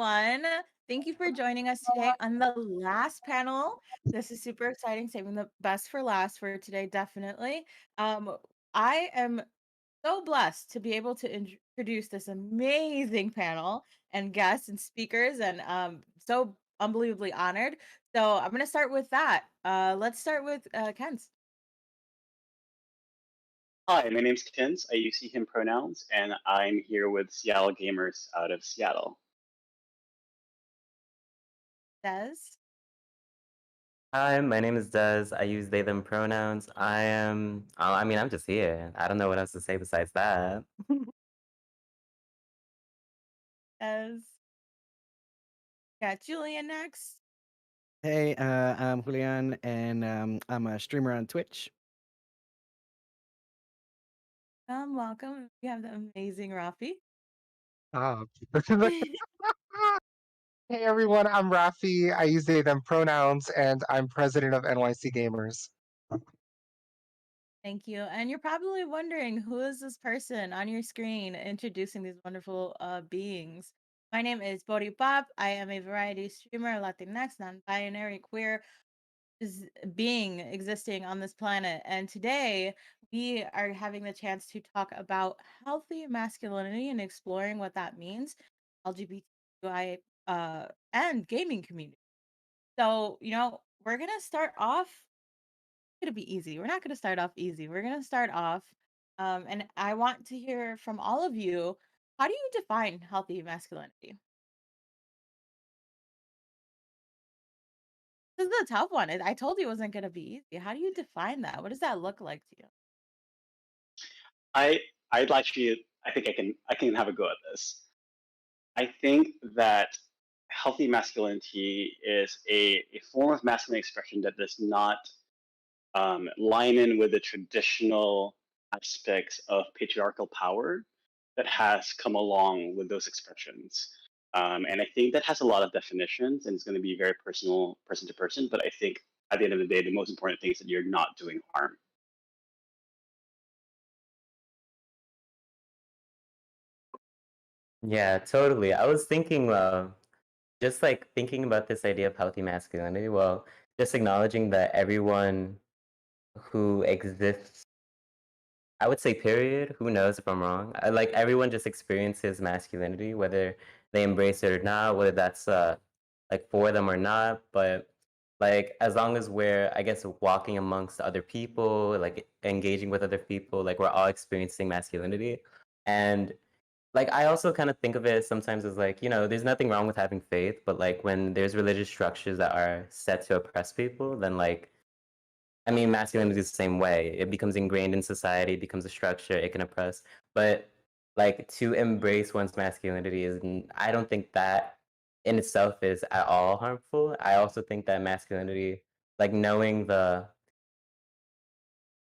everyone. Thank you for joining us today on the last panel. This is super exciting, saving the best for last for today, definitely. I am so blessed to be able to introduce this amazing panel and guests and speakers, and so unbelievably honored. So I'm going to start with that. Let's start with Ken's. Hi, my name's Kins. I use he, him pronouns, and I'm here with Seattle Gamers out of Seattle. Des. Hi, my name is Des. I use they, them pronouns. I'm just here. I don't know what else to say besides that. Des. Got Julian next. Hey, I'm Julian, and I'm a streamer on Twitch. Welcome. We have the amazing Rafi. Hey everyone, I'm Rafi. I use they, them pronouns, and I'm president of NYC Gamers. Thank you. And you're probably wondering, who is this person on your screen introducing these wonderful beings? My name is Bodhi Pop. I am a variety streamer, Latinx, non-binary, queer being existing on this planet. And today we are having the chance to talk about healthy masculinity and exploring what that means, LGBTQIA and gaming community. So, we're going to start off going to be easy. We're not going to start off easy. We're going to start off, and I want to hear from all of you. How do you define healthy masculinity? This is a tough one. I told you it wasn't going to be easy. How do you define that? What does that look like to you? I'd like you. I think I can have a go at this. I think that healthy masculinity is a form of masculine expression that does not line in with the traditional aspects of patriarchal power that has come along with those expressions. And I think that has a lot of definitions, and it's going to be very personal, person to person. But I think at the end of the day, the most important thing is that you're not doing harm. Yeah, totally. I was thinking, just like thinking about this idea of healthy masculinity. Well, just acknowledging that everyone who exists, I would say, period. Who knows if I'm wrong? Like everyone just experiences masculinity, whether they embrace it or not, whether that's like for them or not. But like as long as we're, I guess, walking amongst other people, like engaging with other people, like we're all experiencing masculinity. And like I also kind of think of it sometimes as like, there's nothing wrong with having faith, but like when there's religious structures that are set to oppress people, then like masculinity is the same way. It becomes ingrained in society, becomes a structure, it can oppress. But like to embrace one's masculinity I don't think that in itself is at all harmful. I also think that masculinity, like knowing the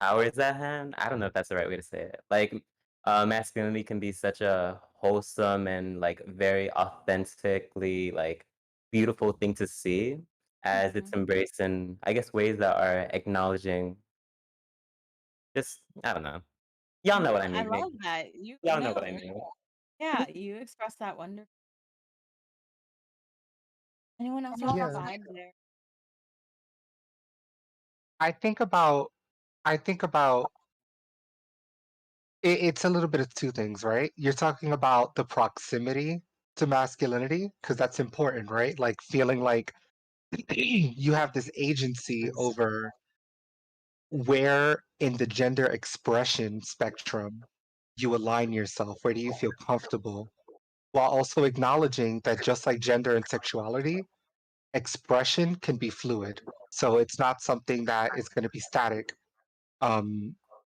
powers at hand, I don't know if that's the right way to say it. Like masculinity can be such a wholesome and like very authentically like beautiful thing to see as it's embraced in, I guess, ways that are acknowledging just, I don't know. Y'all know what I mean. I love that. Y'all know what I mean. Yeah, you express that wonderful. Anyone else Yeah. want to vibe there? I think about it's a little bit of two things, right? You're talking about the proximity to masculinity, because that's important, right? Like feeling like you have this agency over where in the gender expression spectrum you align yourself, where do you feel comfortable, while also acknowledging that just like gender and sexuality, expression can be fluid. So it's not something that is going to be static.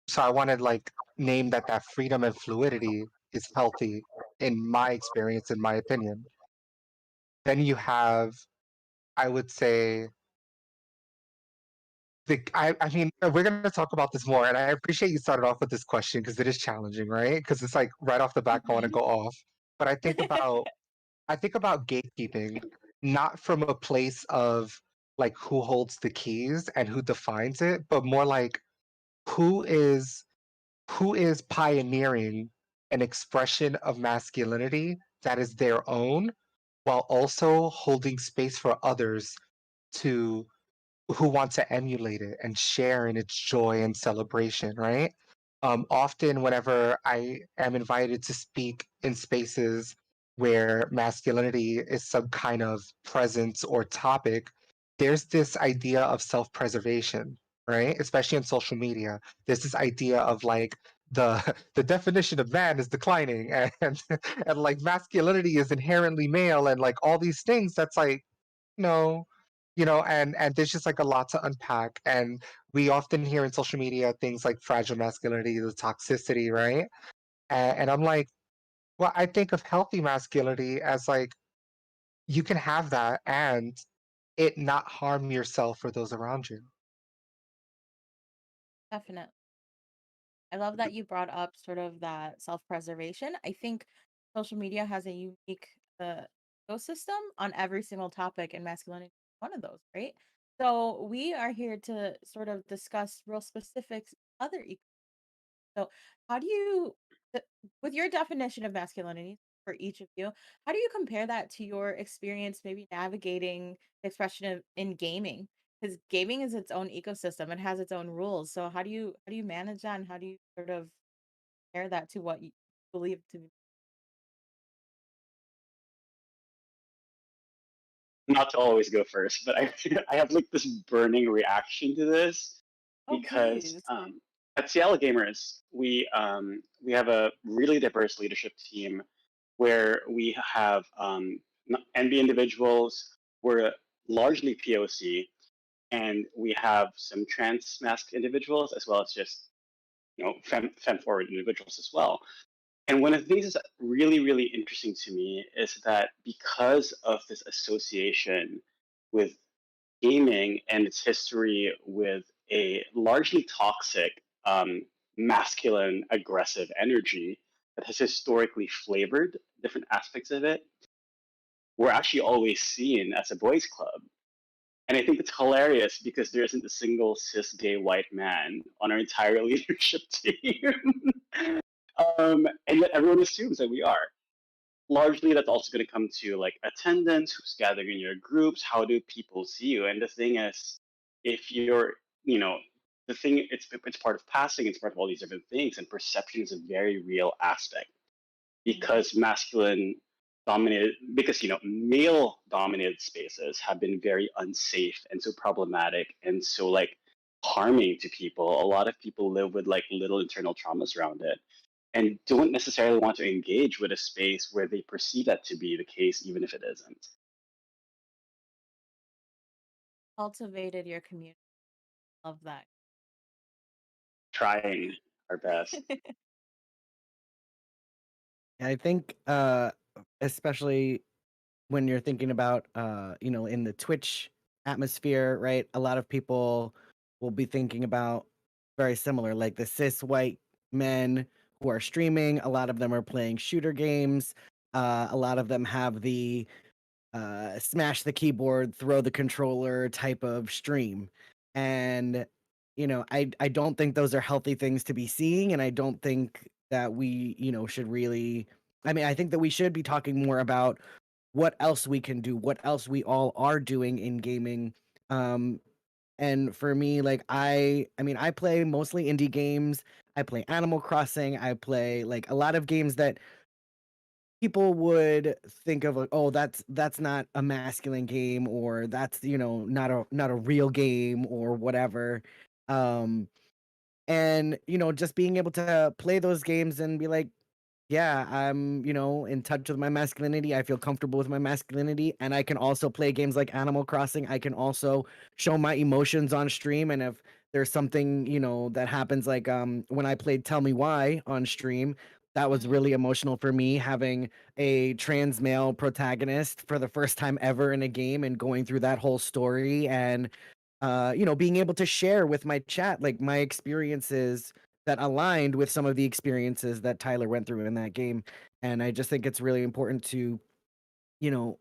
So I wanted like name that freedom and fluidity is healthy in my experience, in my opinion. Then you have, I would say, I mean, we're going to talk about this more, and I appreciate you started off with this question because it is challenging, right? Because it's like right off the bat, I want to go off. But I think about gatekeeping, not from a place of like who holds the keys and who defines it, but more like who is pioneering an expression of masculinity that is their own, while also holding space for others to who want to emulate it and share in its joy and celebration, right? Often, whenever I am invited to speak in spaces where masculinity is some kind of presence or topic, there's this idea of self preservation, right? Especially in social media. There's this idea of like, the definition of man is declining and and like masculinity is inherently male and like all these things that's like no, and there's just like a lot to unpack. And we often hear in social media things like fragile masculinity, the toxicity, right? And I'm like, well, I think of healthy masculinity as like you can have that and it not harm yourself or those around you. Definitely. I love that you brought up sort of that self-preservation. I think social media has a unique ecosystem on every single topic, and masculinity is one of those, right? So we are here to sort of discuss real specifics, other so, how do you, th- with your definition of masculinity for each of you, how do you compare that to your experience maybe navigating the expression of in gaming? Because gaming is its own ecosystem; it has its own rules. So, how do you manage that, and how do you sort of compare that to what you believe to be? Not to always go first, but I I have like this burning reaction to this Oh, because please. at Seattle Gamers we have a really diverse leadership team where we have NB individuals. We're largely POC, and we have some trans mask individuals as well as just fem forward individuals as well. And one of the things that's really interesting to me is that because of this association with gaming and its history with a largely toxic, masculine, aggressive energy that has historically flavored different aspects of it, we're actually always seen as a boys' club. And I think it's hilarious because there isn't a single cis gay white man on our entire leadership team. And yet everyone assumes that we are. Largely, that's also going to come to like attendance, who's gathering in your groups, how do people see you? And the thing is, if you're, you know, the thing, it's part of passing, it's part of all these different things, and perception is a very real aspect Mhm. because masculine dominated, because male dominated spaces have been very unsafe and so problematic and so like harming to people. A lot of people live with like little internal traumas around it and don't necessarily want to engage with a space where they perceive that to be the case, even if it isn't. Cultivated your community. Love that. Trying our best. I think, especially when you're thinking about, in the Twitch atmosphere, right? A lot of people will be thinking about very similar, like the cis white men who are streaming. A lot of them are playing shooter games. A lot of them have the smash the keyboard, throw the controller type of stream. And I don't think those are healthy things to be seeing, and I don't think that we, should really. I mean, I think that we should be talking more about what else we can do, what else we all are doing in gaming. Um, and for me, like I mean, I play mostly indie games. I play Animal Crossing. I play like a lot of games that people would think of like, oh, that's not a masculine game, or that's not a real game or whatever. Um, and just being able to play those games and be like, yeah, I'm, in touch with my masculinity. I feel comfortable with my masculinity. And I can also play games like Animal Crossing. I can also show my emotions on stream. And if there's something, that happens, like when I played Tell Me Why on stream, that was Mhm. really emotional for me, having a trans male protagonist for the first time ever in a game and going through that whole story, and being able to share with my chat like my experiences that aligned with some of the experiences that Tyler went through in that game. And I just think it's really important you know,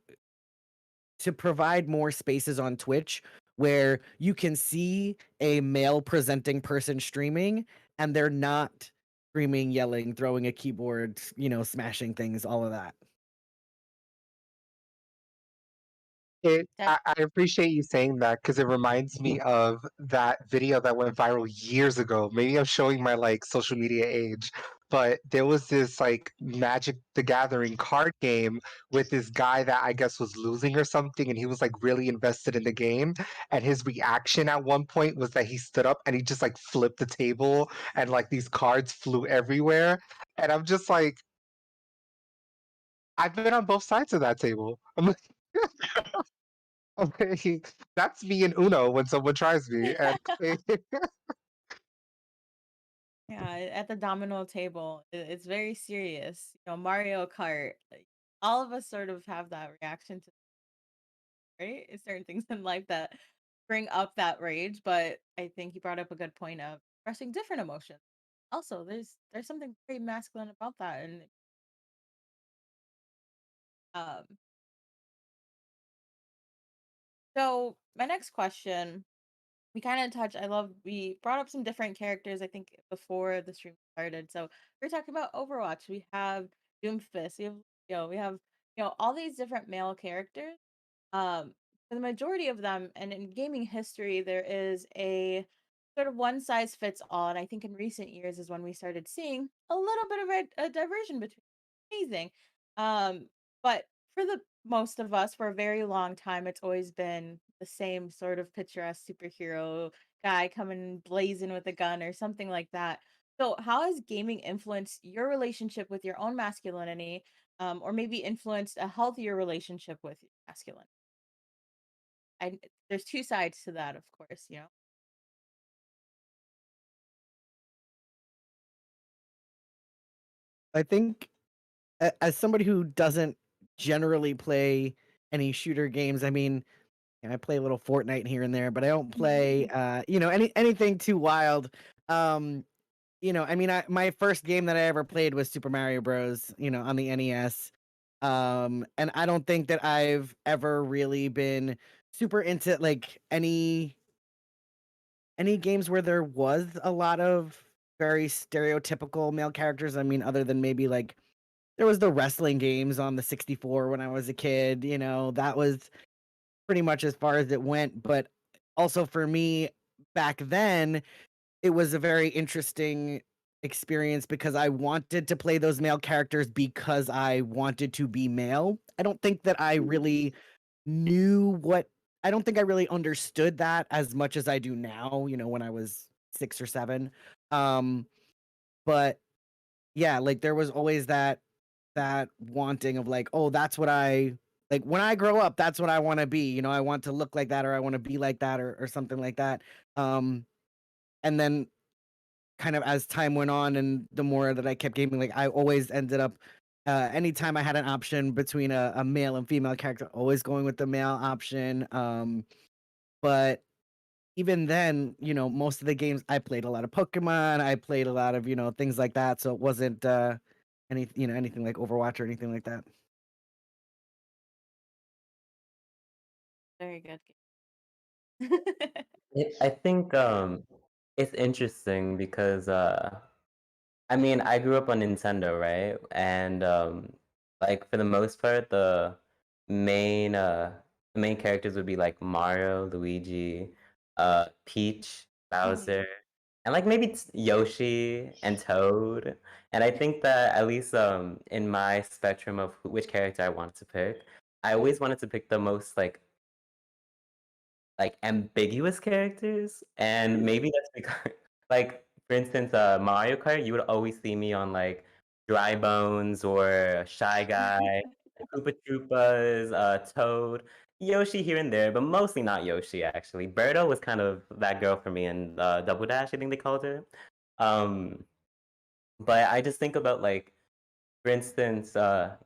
to provide more spaces on Twitch where you can see a male presenting person streaming and they're not screaming, yelling, throwing a keyboard, smashing things, all of that. That I appreciate you saying that because it reminds me of that video that went viral years ago. Maybe I'm showing my like social media age, but there was this like Magic the Gathering card game with this guy that I guess was losing or something, and he was like really invested in the game. And his reaction at one point was that he stood up and he just like flipped the table, and like these cards flew everywhere. And I'm just like, I've been on both sides of that table. I'm like, okay, that's me in Uno when someone tries me. And yeah, at the domino table, it's very serious. You know, Mario Kart. All of us sort of have that reaction to right? It's certain things in life that bring up that rage, but I think you brought up a good point of expressing different emotions. Also, there's something very masculine about that, and um, so my next question, we kind of touched. We brought up some different characters. I think before the stream started, so we're talking about Overwatch. We have Doomfist. We have all these different male characters. For the majority of them, and in gaming history, there is a sort of one size fits all. And I think in recent years is when we started seeing a little bit of a diversion between amazing. But for the most of us, for a very long time, it's always been the same sort of picturesque superhero guy coming blazing with a gun or something like that. So, how has gaming influenced your relationship with your own masculinity, or maybe influenced a healthier relationship with masculinity? I There's two sides to that, of course, you know? I think as somebody who doesn't generally play any shooter games, I mean, I play a little Fortnite here and there, but I don't play anything too wild. Um, I mean, my first game that I ever played was Super Mario Bros. On the NES. And I don't think that I've ever really been super into like any games where there was a lot of very stereotypical male characters. I mean, other than maybe like there was the wrestling games on the 64 when I was a kid, that was pretty much as far as it went. But also for me back then, it was a very interesting experience because I wanted to play those male characters because I wanted to be male. I don't think that I really knew what I don't think I really understood that as much as I do now, when I was 6 or 7. Um, but yeah, like there was always that wanting of like, oh, that's what I like when I grow up, that's what I want to be. I want to look like that or I want to be like that or something like that. Um, and then kind of as time went on and the more that I kept gaming, like I always ended up anytime I had an option between a male and female character, always going with the male option. But even then, most of the games I played a lot of Pokemon, I played a lot of, things like that. So it wasn't anything like Overwatch or anything like that. Very good. I think it's interesting because I mean, I grew up on Nintendo, right? And like for the most part, main uh the main characters would be like Mario, Luigi, Peach, Mhm. Bowser, and like maybe Yoshi and Toad. And I think that at least in my spectrum of which character I wanted to pick, I always wanted to pick the most like ambiguous characters, and maybe that's because like for instance, Mario Kart, you would always see me on like Dry Bones or Shy Guy, Koopa Troopas, Toad, Yoshi here and there, but mostly not Yoshi actually. Birdo was kind of that girl for me in Double Dash, I think they called her. Um, but I just think about like for instance,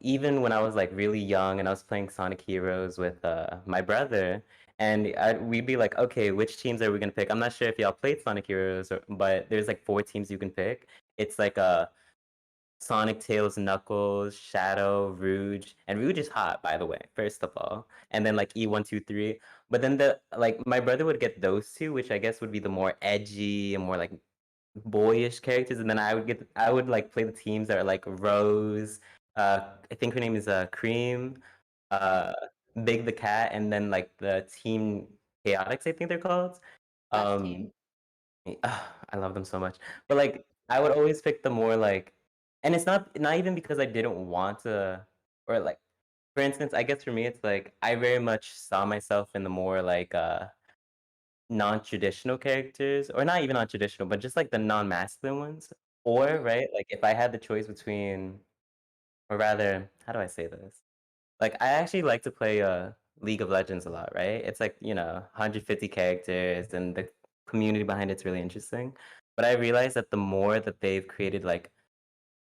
even when I was like really young and I was playing Sonic Heroes with my brother, and we'd be like, okay, which teams are we gonna pick? I'm not sure if y'all played Sonic Heroes, but there's like 4 teams you can pick. It's like Sonic, Tails, Knuckles, Shadow, Rouge, and Rouge is hot, by the way. First of all, and then like E123. But then my brother would get those two, which I guess would be the more edgy and more like boyish characters, and then I would like play the teams that are like Rose. I think her name is Cream. Uh, Big the Cat and then like the Team Chaotix, I think they're called. Best team. Um, I love them so much. But like I would always pick the more like, and it's not even because I didn't want to, or like for instance, I guess for me it's like I very much saw myself in the more like non-traditional characters, or not even non-traditional, but just like the non-masculine ones. Or Mhm. right, like if I had the choice between, or rather, how do I say this? Like I actually like to play League of Legends a lot, right? It's like, 150 characters and the community behind it's really interesting. But I realized that the more that they've created like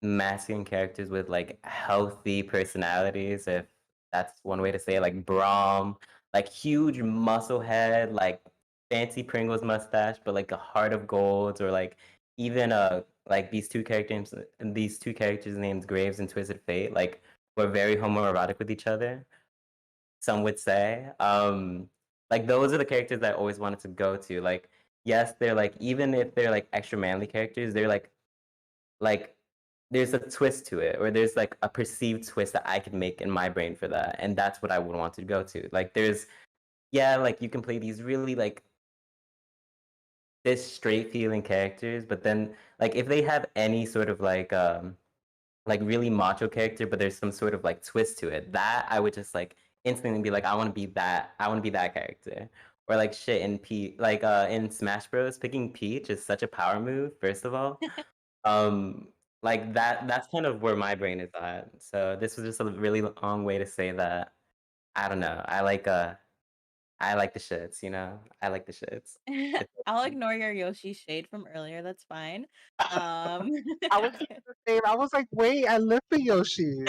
masculine characters with like healthy personalities, if that's one way to say it, like Braum, like huge muscle head, like fancy Pringles mustache, but like a heart of gold, or like even like these two characters named Graves and Twisted Fate, like were very homoerotic with each other, some would say. Like those are the characters that I always wanted to go to. Like, yes, they're like, even if they're like extra manly characters, they're like there's a twist to it, or there's like a perceived twist that I could make in my brain for that, and that's what I would want to go to. Like there's, yeah, like you can play these really like this straight feeling characters, but then like if they have any sort of like really macho character, but there's some sort of like twist to it, that I would just like instantly be like, I want to be that character. Or like shit in like in Smash Bros, picking Peach is such a power move, first of all. um like that's kind of where my brain is at. So this was just a really long way to say that I don't know, I like the shits, I like the shits. It's I'll ignore your Yoshi shade from earlier. That's fine. Um, I was thinking the same. I was like, wait, I live for Yoshi.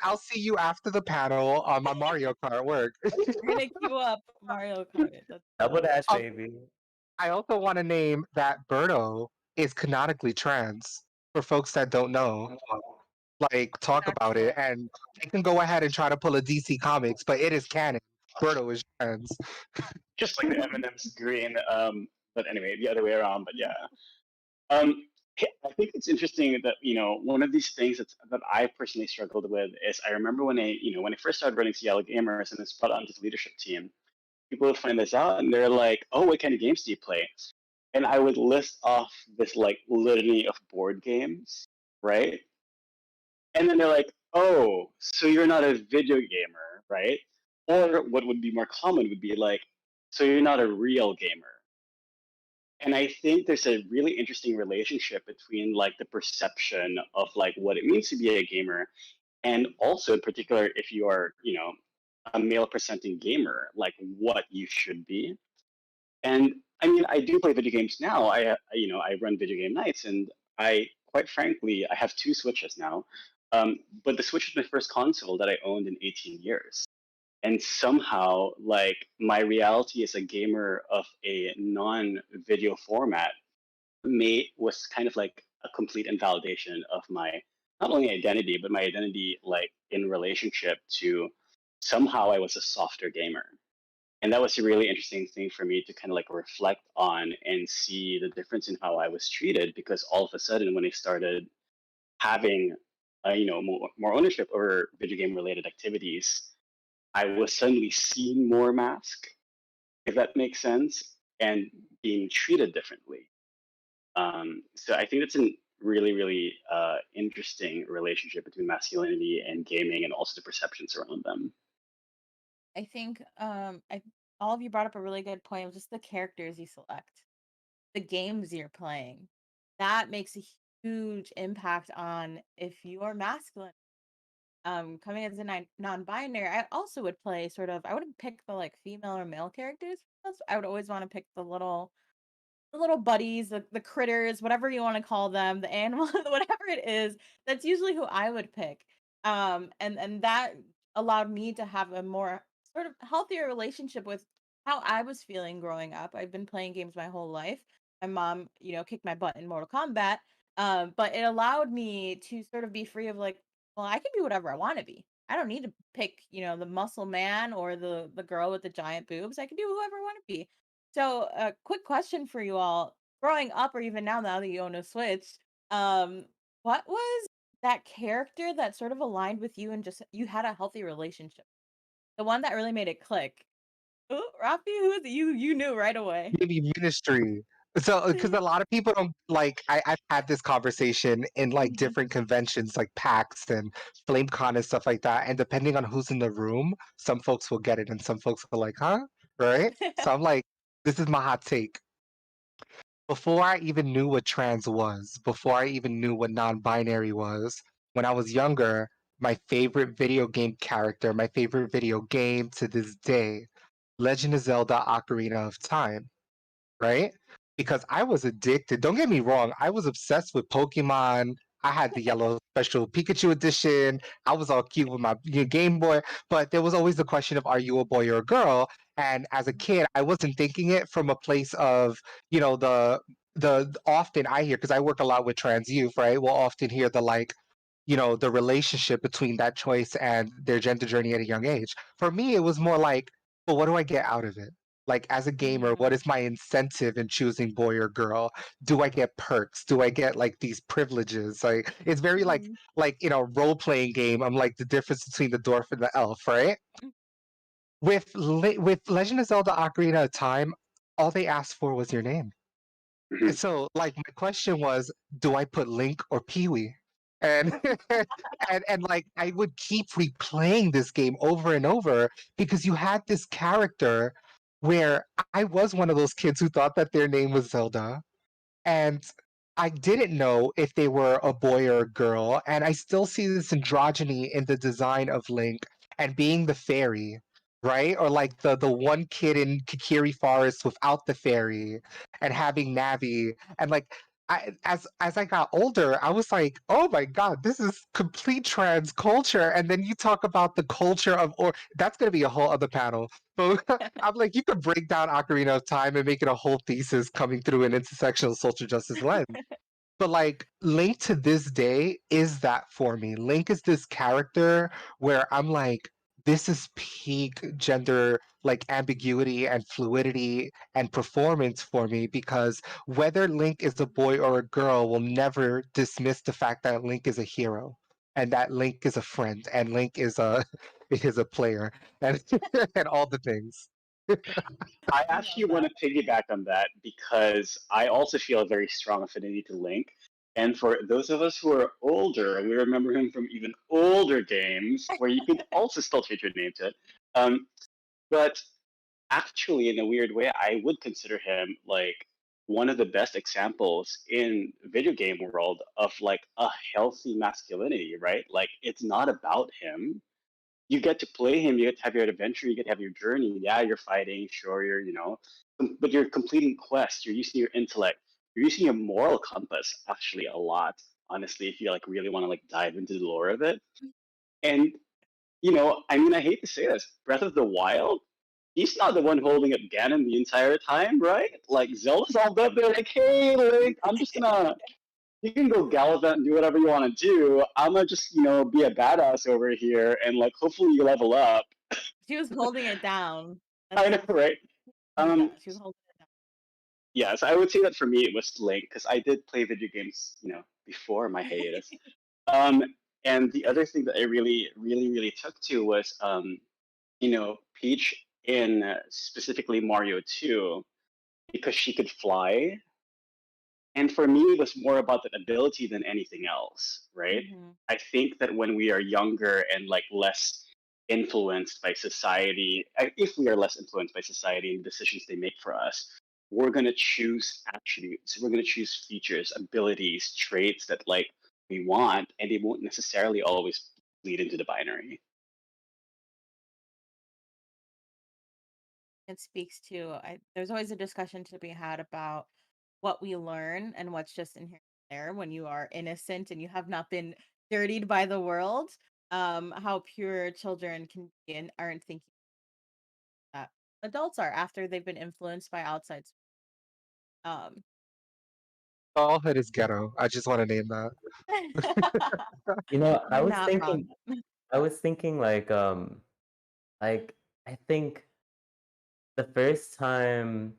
I'll see you after the panel on my Mario Kart work. we're gonna queue up Mario Kart. That's Double dash, um, baby. I also want to name that Birdo is canonically trans for folks that don't know. Like, talk about it, factual. and they can go ahead and try to pull a DC Comics, but it is canon. Birdo is trans. Just like the M&M's green. But anyway, the other way around. But yeah. Um, I think it's interesting that one of these things that I personally struggled with is I remember when I first started running Seattle Gamers and was put onto the leadership team, people would find this out and they're like, "Oh, what kind of games do you play?" And I would list off this like litany of board games, right? And then they're like, "Oh, so you're not a video gamer, right?" Or what would be more common would be like, "So you're not a real gamer." And I think there's a really interesting relationship between like the perception of like what it means to be a gamer, and also in particular if you are a male presenting gamer, like what you should be. And I mean, I do play video games now. I run video game nights, and I quite frankly I have two Switches now. But the Switch was my first console that I owned in 18 years. And somehow, like my reality as a gamer of a non-video format was kind of like a complete invalidation of my not only identity but my identity like in relationship to somehow I was a softer gamer. And that was a really interesting thing for me to kind of like reflect on and see the difference in how I was treated, because all of a sudden when I started having more ownership over video game related activities, I was suddenly seeing more mask, if that makes sense, and being treated differently. So I think that's a really, really interesting relationship between masculinity and gaming, and also the perceptions around them. I think all of you brought up a really good point of just the characters you select, the games you're playing. That makes a huge impact on if you are masculine. Coming as a non-binary, I also would play sort of. I wouldn't pick the like female or male characters. I would always want to pick the little buddies, the critters, whatever you want to call them, the animal, whatever it is, that's usually who I would pick. And that allowed me to have a more sort of healthier relationship with how I was feeling growing up. I've been playing games my whole life. My mom, kicked my butt in Mortal Kombat. But it allowed me to sort of be free of like, well, I can be whatever I want to be. I don't need to pick, the muscle man or the girl with the giant boobs. I can do whoever I want to be. So, a quick question for you all. Growing up, or even now that you own a Switch, what was that character that sort of aligned with you and just you had a healthy relationship. The one that really made it click. Ooh, Rafi, who is it? You knew right away. Maybe ministry. So, because a lot of people don't like, I've had this conversation in like Mhm. different conventions, like PAX and FlameCon and stuff like that. And depending on who's in the room, some folks will get it and some folks are like, huh? Right? So I'm like, this is my hot take. Before I even knew what trans was, before I even knew what non binary was, when I was younger, my favorite video game character, my favorite video game to this day, Legend of Zelda Ocarina of Time, right? Because I was addicted. Don't get me wrong, I was obsessed with Pokemon. I had the yellow special Pikachu edition. I was all cute with my Game Boy, but there was always the question of are you a boy or a girl? And as a kid, I wasn't thinking it from a place of, the often I hear because I work a lot with trans youth, right? We'll often hear the like, the relationship between that choice and their gender journey at a young age. For me, it was more like, well, what do I get out of it? Like as a gamer, what Mhm. is my incentive in choosing boy or girl? Do I get perks? Do I get like these privileges? Like it's very Mhm. like in a role playing game. I'm like the difference between the dwarf and the elf, right? With Legend of Zelda Ocarina of Time, all they asked for was your name. Mhm. So like my question was, do I put Link or Pee-wee? And and like I would keep replaying this game over and over because you had this character where I was one of those kids who thought that their name was Zelda and I didn't know if they were a boy or a girl, and I still see this androgyny in the design of Link and being the fairy, right? Or like the one kid in Kikiri Forest without the fairy, and having Navi, and like as I got older, I was like, oh my god, this is complete trans culture. And then you talk about the culture of, or that's gonna be a whole other panel. But I'm like, you could break down Ocarina of Time and make it a whole thesis coming through an intersectional social justice lens. But like Link to this day is that for me. Link is this character where I'm like, this is peak gender like ambiguity and fluidity and performance for me because whether Link is a boy or a girl will never dismiss the fact that Link is a hero and that Link is a friend and Link is a is a player and and all the things. I I actually love want that. to piggyback on that because I also feel a very strong affinity to Link. And for those of us who are older, we remember him from even older games where you could also still change your name to it. Um, but actually, in a weird way, I would consider him like one of the best examples in video game world of like a healthy masculinity, right? Like it's not about him. You get to play him, you get to have your adventure, you get to have your journey. Yeah, you're fighting, sure, but you're completing quests, you're using your intellect, you're using your moral compass actually a lot, honestly, if you like really want to like dive into the lore of it. And I mean, I hate to say this, Breath of the Wild, he's not the one holding up Ganon the entire time, right? Like Zelda's all up there like, hey, Link, you can go gallivant and do whatever you want to do. I'm gonna just, be a badass over here and like hopefully you level up. She was holding it down. I That's know, right? yeah, Um, she was holding it yeah, so I would say that for me it was Link because I did play video games, before my hiatus. Um, and the other thing that I really, really, really took to was, Peach in specifically Mario 2 because she could fly. And for me, it was more about that ability than anything else, right? down. I think that when we are younger and like less influenced by society, if we are less influenced by society and the decisions they make for us, we're going to choose attributes. We're going to choose features, abilities, traits that like we want, and they won't necessarily always lead into the binary. It speaks to there's always a discussion to be had about what we learn and what's just inherent there when you are innocent and you have not been dirtied by the world. How pure children can be and aren't thinking that adults are after they've been influenced by outside. Um, Childhood is ghetto. I just want to name that. You know, you're not wrong. I was thinking like I think the first time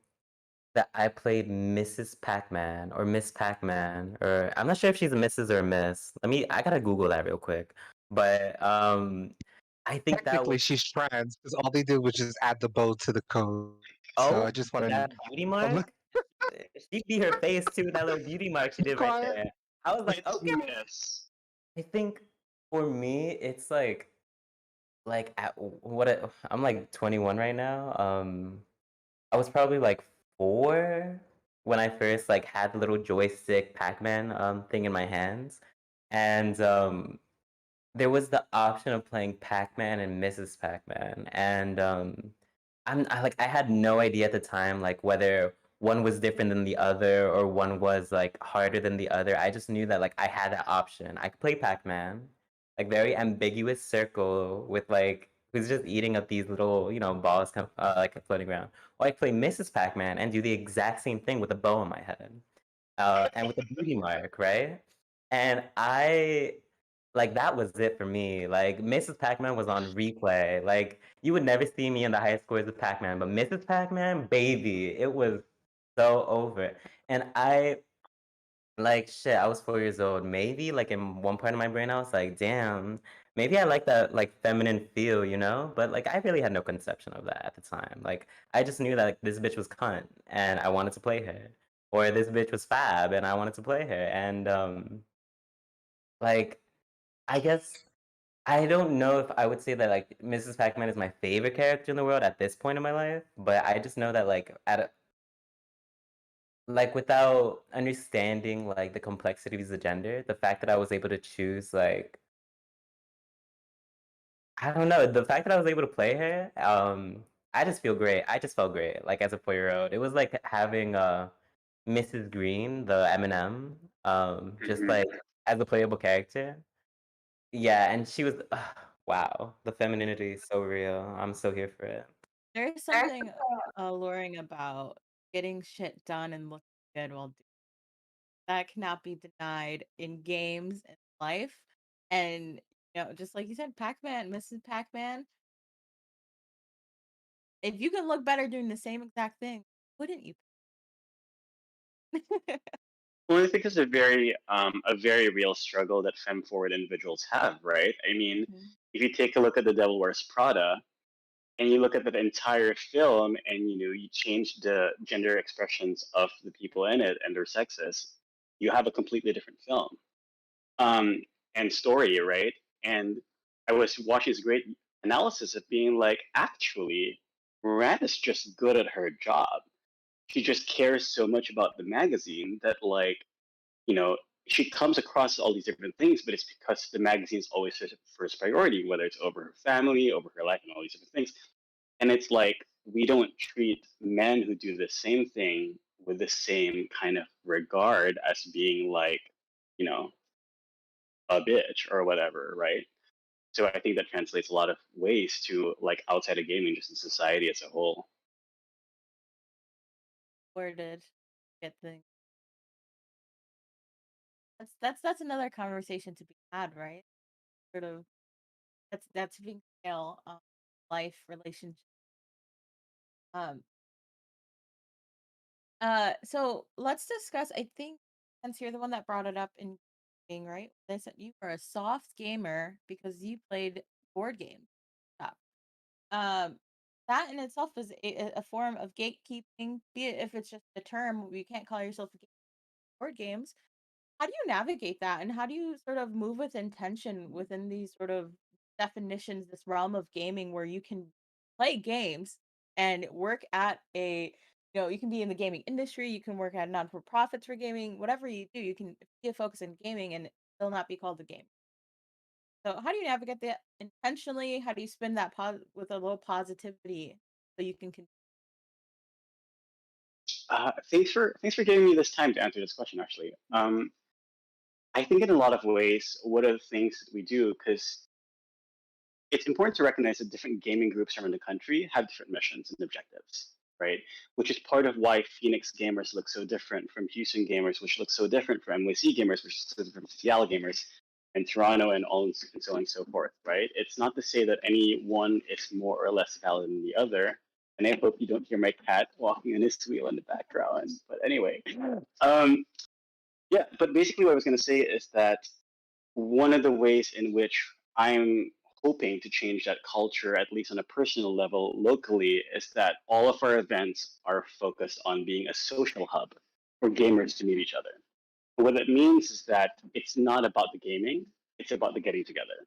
that I played Mrs. Pac-Man or Miss Pac-Man, or I'm not sure if she's a Mrs. or a Miss. I gotta Google that real quick. But I think that Technically, was she's trans because all they did was just add the bow to the code. So I oh, just was want that to. a beauty I'm not mark? She beat her face too with that little beauty mark she be did right quiet. there. I was like, It's okay. Miss. I think for me, it's like I'm like 21 right now. I was probably like 4 when I first like had the little joystick Pac-Man thing in my hands, and there was the option of playing Pac-Man and Mrs. Pac-Man, and I had no idea at the time like whether one was different than the other or one was like harder than the other. I just knew that like I had that option. I could play Pac-Man, like very ambiguous circle with like who's just eating up these little balls like floating around. Or I could play Mrs. Pac-Man and do the exact same thing with a bow on my head, and with a beauty mark, right? And that was it for me. Like Mrs. Pac-Man was on replay. Like you would never see me in the high scores of Pac-Man, but Mrs. Pac-Man, baby, it was so over. And shit, I was 4 years old. Maybe like in one part of my brain, I was like, damn, maybe I like that like feminine feel, you know? But like I really had no conception of that at the time. Like I just knew that like, this bitch was cunt and I wanted to play her. Or this bitch was fab and I wanted to play her. And like I guess I don't know if I would say that like Mrs. Pac-Man is my favorite character in the world at this point in my life, but I just know that like without understanding like the complexities of gender, the fact that I was able to choose like I don't know, the fact that I was able to play her, I just feel great. I just felt great, like as a 4-year-old. It was like having Mrs. Green, the M&M, just Mhm. like as a playable character. Yeah, and she was wow, the femininity is so real. I'm so here for it. There's something alluring about getting shit done and looking good while doing that cannot be denied in games and life. And just like you said, Pac-Man, Mrs. Pac-Man, if you can look better doing the same exact thing, wouldn't you? Well, I think it's a very real struggle that femme forward individuals have, right? I mean, Mhm. if you take a look at The Devil Wears Prada, and you look at that entire film, and you change the gender expressions of the people in it and their sexes, you have a completely different film, um, and story, right? And I was watching this great analysis of being like, actually, Miranda's just good at her job. She just cares so much about the magazine that you know, she comes across all these different things, but it's because the magazine's always her first priority, whether it's over her family, over her life, and all these different things. And it's like we don't treat men who do the same thing with the same kind of regard as being like, you know, a bitch or whatever, right? So I think that translates a lot of ways to like outside of gaming, just in society as a whole. Or did get things. That's another conversation to be had, right? Sort of that's being scale life relationship. Um so let's discuss, I think, since you're the one that brought it up in gaming, right? They said you were a soft gamer because you played board games. Stop. Um that in itself is a form of gatekeeping, be it if it's just a term, you can't call yourself a board games. How do you navigate that, and how do you sort of move with intention within these sort of definitions, this realm of gaming where you can play games and work at you can be in the gaming industry, you can work at non-for-profits for gaming, whatever you do, you can be a focus in gaming and still not be called a game. So how do you navigate that intentionally? How do you spin that with a little positivity so you can Thanks for giving me this time to answer this question. Actually, I think in a lot of ways, what are the things that we do? Because it's important to recognize that different gaming groups around the country have different missions and objectives, right? Which is part of why Phoenix gamers look so different from Houston gamers, which look so different from NYC gamers, which is so different from Seattle gamers, and Toronto and all and so on and so forth, right? It's not to say that any one is more or less valid than the other, And I hope you don't hear my cat walking on his wheel in the background. But anyway, um, yeah. But basically, what I was going to say is that one of the ways in which I'm hoping to change that culture, at least on a personal level locally, is that all of our events are focused on being a social hub for gamers to meet each other. What that means is that it's not about the gaming, it's about the getting together.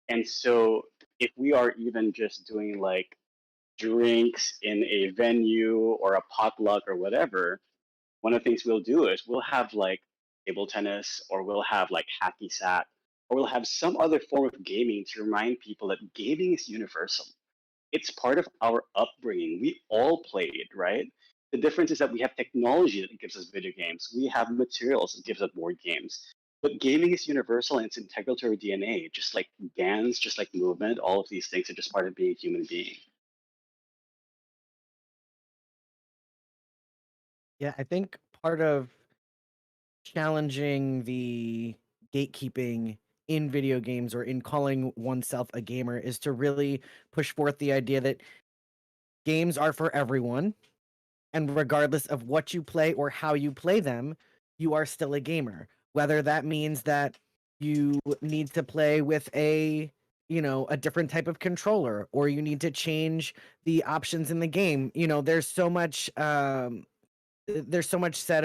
And so if we are even just doing like drinks in a venue or a potluck or whatever, one of the things we'll do is we'll have like table tennis or we'll have like hacky sack or we'll have some other form of gaming to remind people that gaming is universal. It's part of our upbringing. We all played, right? The difference is that we have technology that gives us video games. We have materials that gives us board games. But gaming is universal and it's integral to our DNA, just like dance, just like movement. All of these things are just part of being a human being. Yeah, I think part of challenging the gatekeeping in video games or in calling oneself a gamer is to really push forth the idea that games are for everyone. And regardless of what you play or how you play them, you are still a gamer. Whether that means that you need to play with a different type of controller, or you need to change the options in the game. There's so much said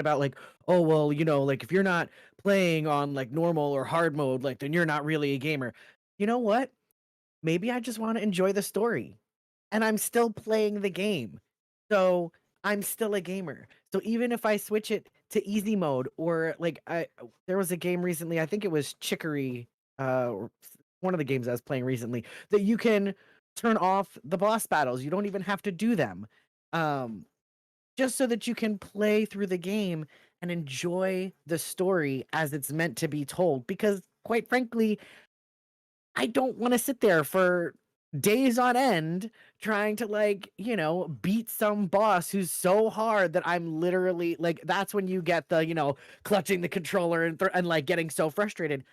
about like, oh well, like if you're not playing on like normal or hard mode, like then you're not really a gamer. You know what? Maybe I just want to enjoy the story and I'm still playing the game. So I'm still a gamer. So even if I switch it to easy mode or like there was a game recently, I think it was Chicory, or one of the games I was playing recently, that you can turn off the boss battles. You don't even have to do them. Just so that you can play through the game and enjoy the story as it's meant to be told. Because quite frankly, I don't want to sit there for days on end trying to beat some boss who's so hard that I'm literally like, that's when you get the, clutching the controller and like getting so frustrated.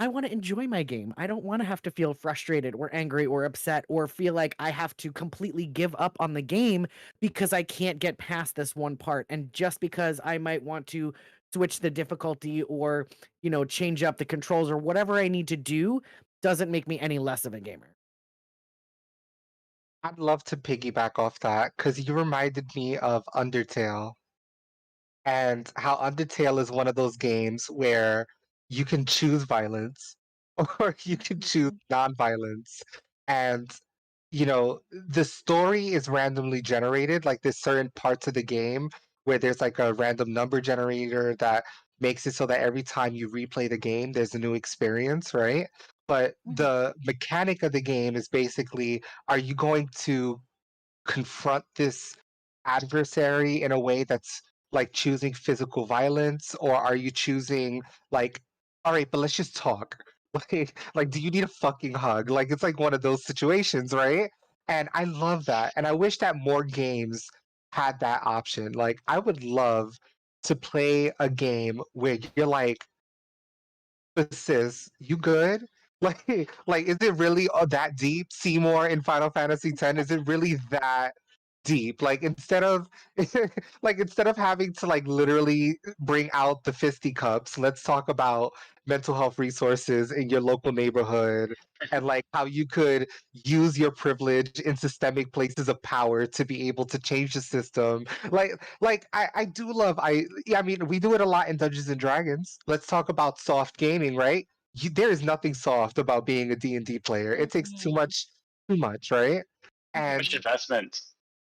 I want to enjoy my game. I don't want to have to feel frustrated or angry or upset or feel like I have to completely give up on the game because I can't get past this one part. And just because I might want to switch the difficulty or, change up the controls or whatever I need to do doesn't make me any less of a gamer. I'd love to piggyback off that because you reminded me of Undertale and how Undertale is one of those games where you can choose violence or you can choose Mhm. non-violence. And, the story is randomly generated. Like there's certain parts of the game where there's like a random number generator that makes it so that every time you replay the game, there's a new experience, right? But Mhm. the mechanic of the game is basically, are you going to confront this adversary in a way that's like choosing physical violence, or are you choosing like, all right, but let's just talk. Like, do you need a fucking hug? Like, it's like one of those situations, right? And I love that, and I wish that more games had that option. Like, I would love to play a game where you're like, sis, you good? Like, is it really that deep? Seymour in Final Fantasy X, is it really that deep? Like, instead of having to like literally bring out the fisticuffs, let's talk about mental health resources in your local neighborhood and like how you could use your privilege in systemic places of power to be able to change the system. I do love yeah, I mean we do it a lot in Dungeons and Dragons. Let's talk about soft gaming, right? There is nothing soft about being a D&D player. It takes Mhm. too much, right? Too And much investment.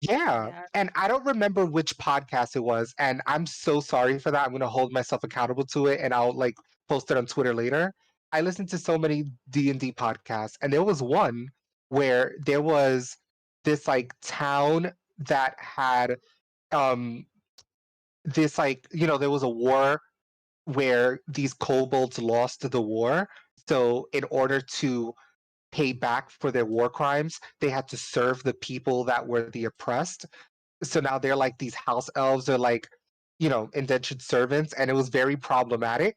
yeah, Yeah. and I don't remember which podcast it was, and I'm so sorry for that. I'm gonna hold myself accountable to it, and I'll like post it on Twitter later. I listened to so many D&D podcasts, and there was one where there was this like town that had um this like there was a war where these kobolds lost the war. So in order to pay back for their war crimes, they had to serve the people that were the oppressed. So now they're like these house elves are like, indentured servants, and it was very problematic.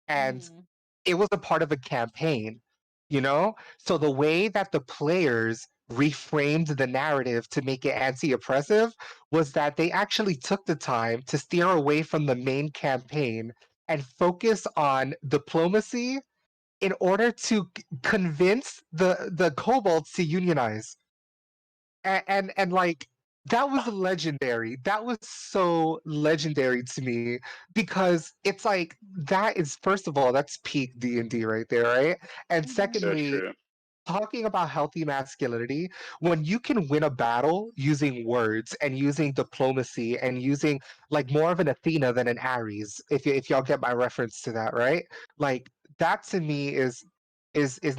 And Mhm. it was a part of a campaign, you know? So the way that the players reframed the narrative to make it anti-oppressive was that they actually took the time to steer away from the main campaign and focus on diplomacy in order to convince the kobolds to unionize. And like that was legendary. That was so legendary to me because it's like that is, first of all, that's peak D&D right there, right? And Mhm. So secondly, true. talking about healthy masculinity, when you can win a battle using words and using diplomacy and using like more of an Athena than an Ares, if y'all get my reference to that, right? Like that to me is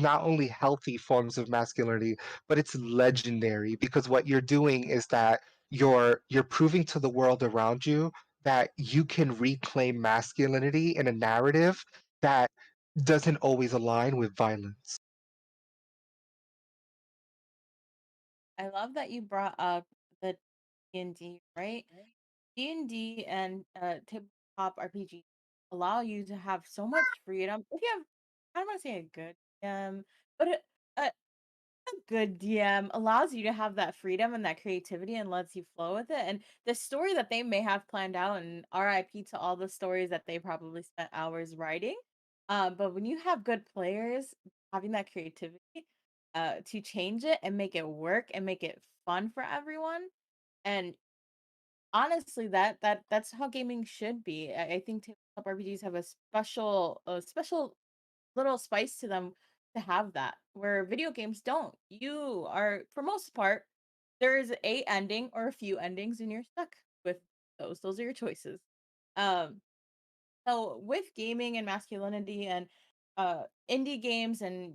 not only healthy forms of masculinity, but it's legendary because what you're doing is that you're proving to the world around you that you can reclaim masculinity in a narrative that doesn't always align with violence. I love that you brought up the D&D, right? D&D and tabletop RPG allow you to have so much freedom. If you have, I don't want to say a good but a good DM allows you to have that freedom and that creativity and lets you flow with it. And the story that they may have planned out, and RIP to all the stories that they probably spent hours writing. But when you have good players having that creativity to change it and make it work and make it fun for everyone. And honestly, that's how gaming should be. I think tabletop RPGs have a special little spice to them to have that, where video games don't. You are, for most part, there is a ending or a few endings, and you're stuck with those. Those are your choices. Um, so with gaming and masculinity and indie games and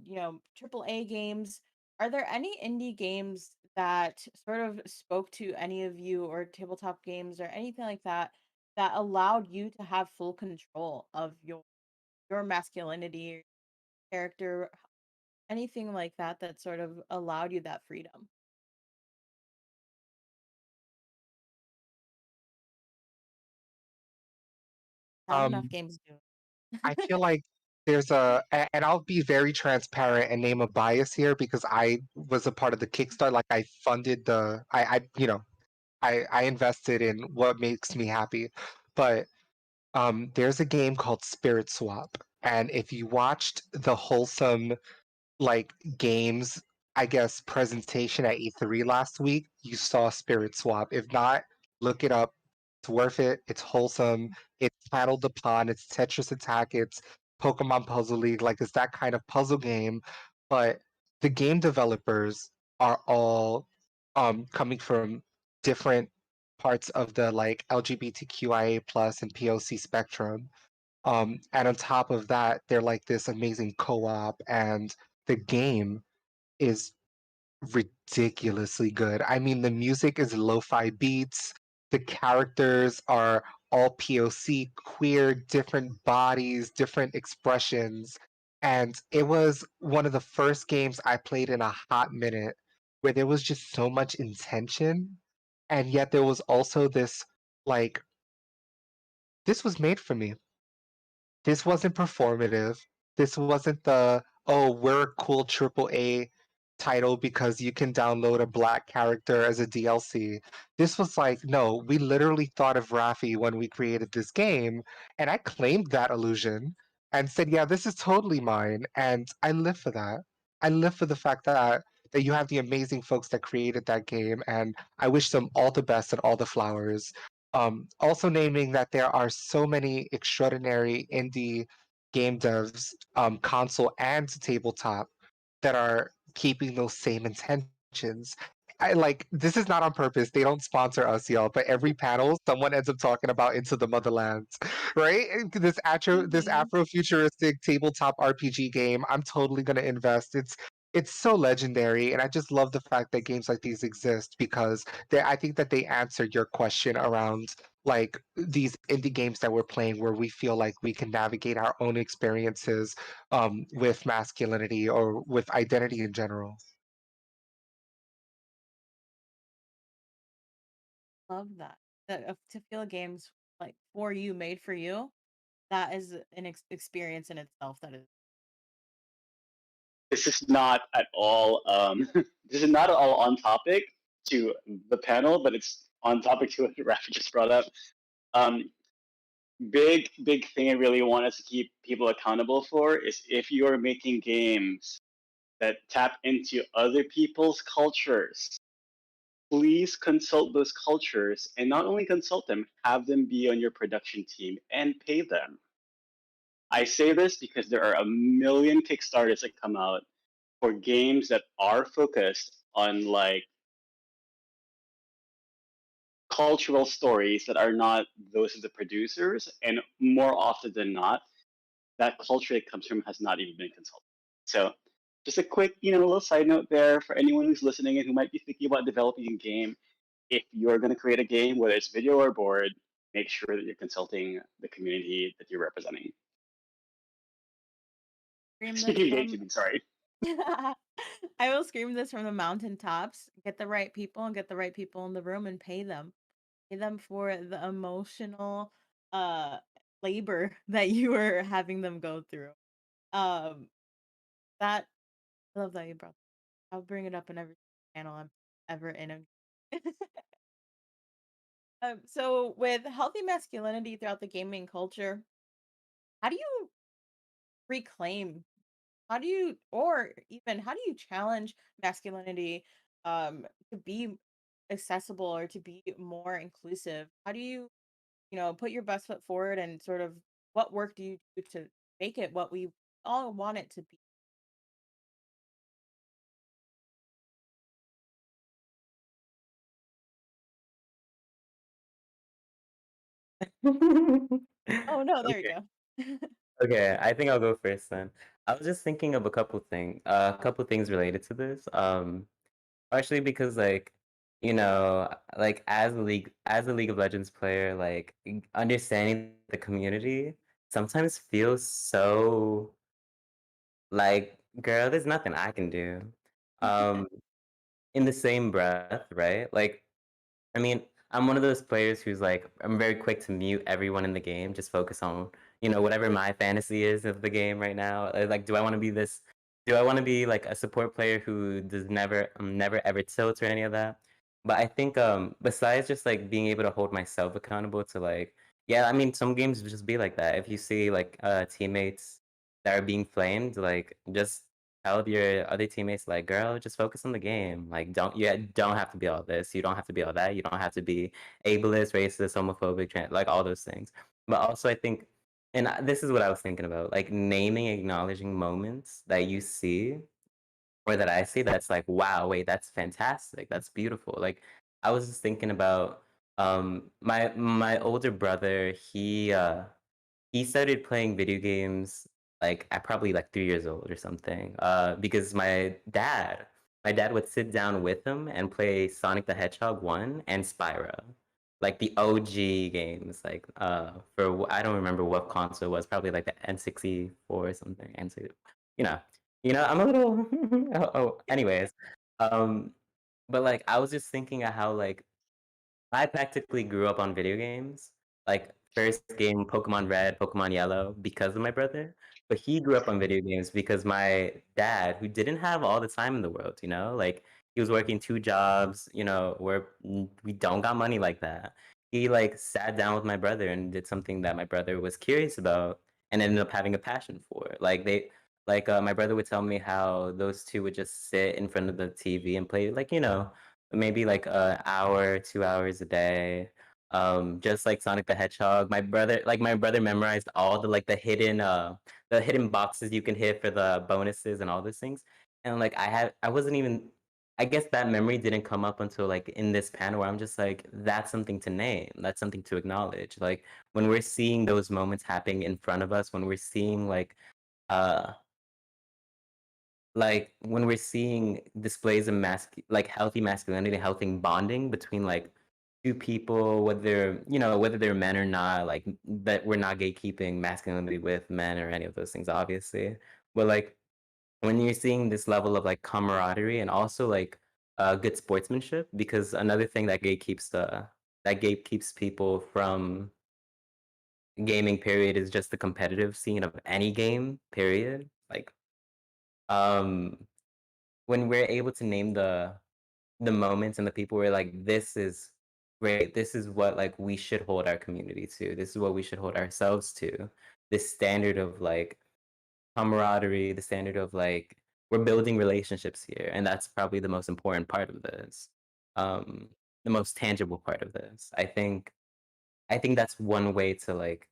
triple A games, are there any indie games that sort of spoke to any of you, or tabletop games or anything like that, that allowed you to have full control of your masculinity, character, anything like that that sort of allowed you that freedom? Not enough Um, games do. I feel like and I'll be very transparent and name a bias here because I was a part of the Kickstarter. Like I funded I invested in what makes me happy. But there's a game called Spirit Swap. And if you watched the wholesome like games, I guess, presentation at E3 last week, you saw Spirit Swap. If not, look it up. It's worth it. It's wholesome. It's Paddled Upon. It's Tetris Attack. It's Pokemon Puzzle League. Like it's that kind of puzzle game. But the game developers are all coming from different parts of the like LGBTQIA plus and POC spectrum. And on top of that, they're like this amazing co-op, and the game is ridiculously good. I mean, the music is lo-fi beats. The characters are all POC, queer, different bodies, different expressions. And it was one of the first games I played in a hot minute where there was just so much intention. And yet there was also this, like, this was made for me. This wasn't performative. This wasn't the, oh, we're a cool triple A title because you can download a black character as a DLC. This was like, no, we literally thought of Rafi when we created this game, and I claimed that illusion and said, yeah, this is totally mine, and I live for that. I live for the fact that you have the amazing folks that created that game, and I wish them all the best and all the flowers. Also naming that there are so many extraordinary indie game devs, console and tabletop, that are keeping those same intentions. I like this is not on purpose. They don't sponsor us, y'all. But every panel, someone ends up talking about Into the Motherlands, right? And this Mhm. Afro-futuristic tabletop RPG game. I'm totally gonna invest. It's so legendary, and I just love the fact that games like these exist because I think that they answer your question around like these indie games that we're playing where we feel like we can navigate our own experiences with masculinity or with identity in general. Love that. That to feel games like for you, made for you, that is an experience in itself. That is this is not at all this is not at all on topic to the panel, but it's on topic to what Rafa just brought up. Um, big thing I really want us to keep people accountable for is if you are making games that tap into other people's cultures, please consult those cultures, and not only consult them, have them be on your production team and pay them. I say this because there are a million Kickstarters that come out for games that are focused on like cultural stories that are not those of the producers, and more often than not, that culture it comes from has not even been consulted. So just a quick, little side note there for anyone who's listening and who might be thinking about developing a game. If you're going to create a game, whether it's video or board, make sure that you're consulting the community that you're representing. Scream this Speaking of from gatekeeping, sorry. I will scream this from the mountaintops. Get the right people and get the right people in the room and pay them. Pay them for the emotional uh labor that you are having them go through. Um that I love that you brought that. I'll bring it up in every panel I'm ever in. So with healthy masculinity throughout the gaming culture, how do you reclaim how do you or even how do you challenge masculinity to be accessible or to be more inclusive? How do you, put your best foot forward and sort of what work do you do to make it what we all want it to be? Oh no, there we Okay. go. Okay, I think I'll go first then. I was just thinking of a couple things related to this. Partially because like, like as a League of Legends player, like understanding the community sometimes feels so like, girl, there's nothing I can do. Um, in the same breath, right? Like I mean, I'm one of those players who's like, I'm very quick to mute everyone in the game, just focus on, whatever my fantasy is of the game right now. Like, do I want to be like a support player who does never ever tilt or any of that? But I think, besides just like being able to hold myself accountable to like, yeah, I mean, some games just be like that. If you see like, teammates that are being flamed, like, just tell your other teammates like, girl, just focus on the game. Like, don't have to be all this. You don't have to be all that. You don't have to be ableist, racist, homophobic, like all those things. But also, I think, and this is what I was thinking about, like naming, acknowledging moments that you see or that I see. That's like, wow, wait, that's fantastic. That's beautiful. Like, I was just thinking about my older brother. He started playing video games like at probably like 3 years old or something. Because my dad would sit down with him and play Sonic the Hedgehog 1 and Spyro, like the OG games. Like I don't remember what console it was, probably like the N64 or something. You know, I'm a little. Anyways, um, but like I was just thinking of how like I practically grew up on video games. Like first game Pokemon Red, Pokemon Yellow because of my brother. But he grew up on video games because my dad, who didn't have all the time in the world, like he was working two jobs, where we don't got money like that. He like sat down with my brother and did something that my brother was curious about and ended up having a passion for. My brother would tell me how those two would just sit in front of the TV and play like, maybe like an hour, 2 hours a day. Just like Sonic the Hedgehog. My brother memorized all the hidden boxes you can hit for the bonuses and all those things. And like I wasn't even I guess that memory didn't come up until like in this panel where I'm just like, that's something to name. That's something to acknowledge. Like when we're seeing those moments happening in front of us, when we're seeing uh when we're seeing displays of like healthy masculinity, healthy bonding between like two people, whether they're men or not, like that we're not gatekeeping masculinity with men or any of those things, obviously. But like when you're seeing this level of like camaraderie and also like good sportsmanship, because another thing that gatekeeps people from gaming period is just the competitive scene of any game period. Like um, when we're able to name the moments and the people where like this is great, this is what like we should hold our community to, this is what we should hold ourselves to, this standard of like camaraderie, the standard of like we're building relationships here, and that's probably the most important part of this, um, the most tangible part of this. I think that's one way to like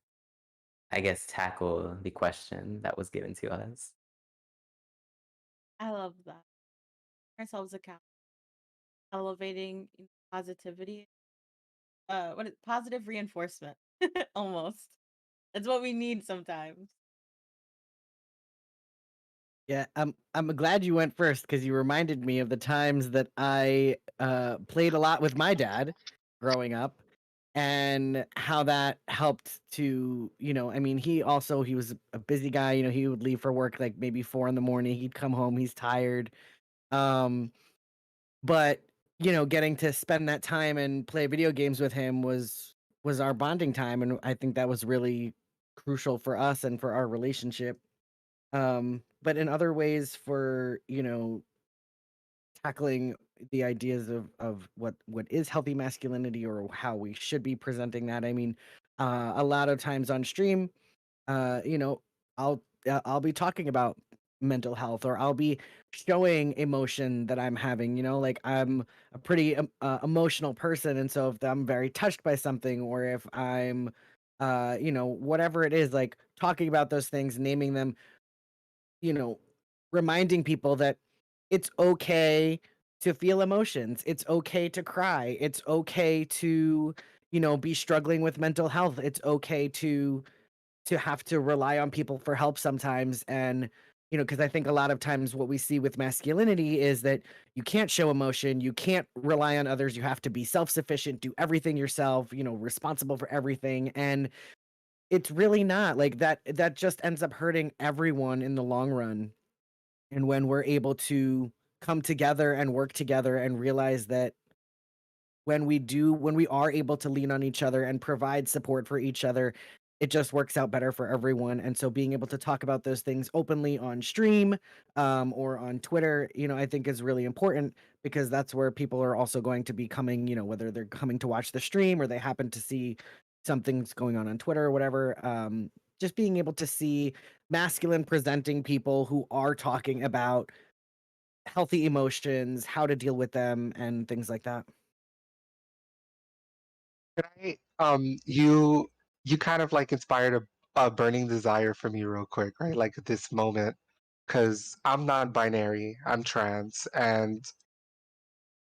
I guess tackle the question that was given to us. I love that. Ourselves account, elevating positivity. What is positive reinforcement? Almost. That's what we need sometimes. Yeah, I'm glad you went first because you reminded me of the times that I played a lot with my dad growing up and how that helped to, I mean, he was a busy guy, he would leave for work like maybe 4 in the morning. He'd come home, he's tired. Um, but getting to spend that time and play video games with him was our bonding time, and I think that was really crucial for us and for our relationship. But in other ways for, tackling the ideas of what is healthy masculinity or how we should be presenting that. I mean, a lot of times on stream, uh, you know, I'll be talking about mental health, or I'll be showing emotion that I'm having, like I'm a pretty emotional person, and so if I'm very touched by something, or if I'm whatever it is, like talking about those things, naming them, you know, reminding people that it's okay to feel emotions. It's okay to cry. It's okay to, be struggling with mental health. It's okay to have to rely on people for help sometimes. And, because I think a lot of times what we see with masculinity is that you can't show emotion, you can't rely on others, you have to be self-sufficient, do everything yourself, responsible for everything. And it's really not like that. That just ends up hurting everyone in the long run. And when we're able to come together and work together and realize that when we are able to lean on each other and provide support for each other, it just works out better for everyone. And so being able to talk about those things openly on stream, or on Twitter, I think is really important, because that's where people are also going to be coming, whether they're coming to watch the stream or they happen to see something's going on Twitter or whatever. Just being able to see masculine presenting people who are talking about healthy emotions, how to deal with them, and things like that. Can you kind of like inspired a burning desire for me real quick, right? Like at this moment, because I'm non-binary, I'm trans, and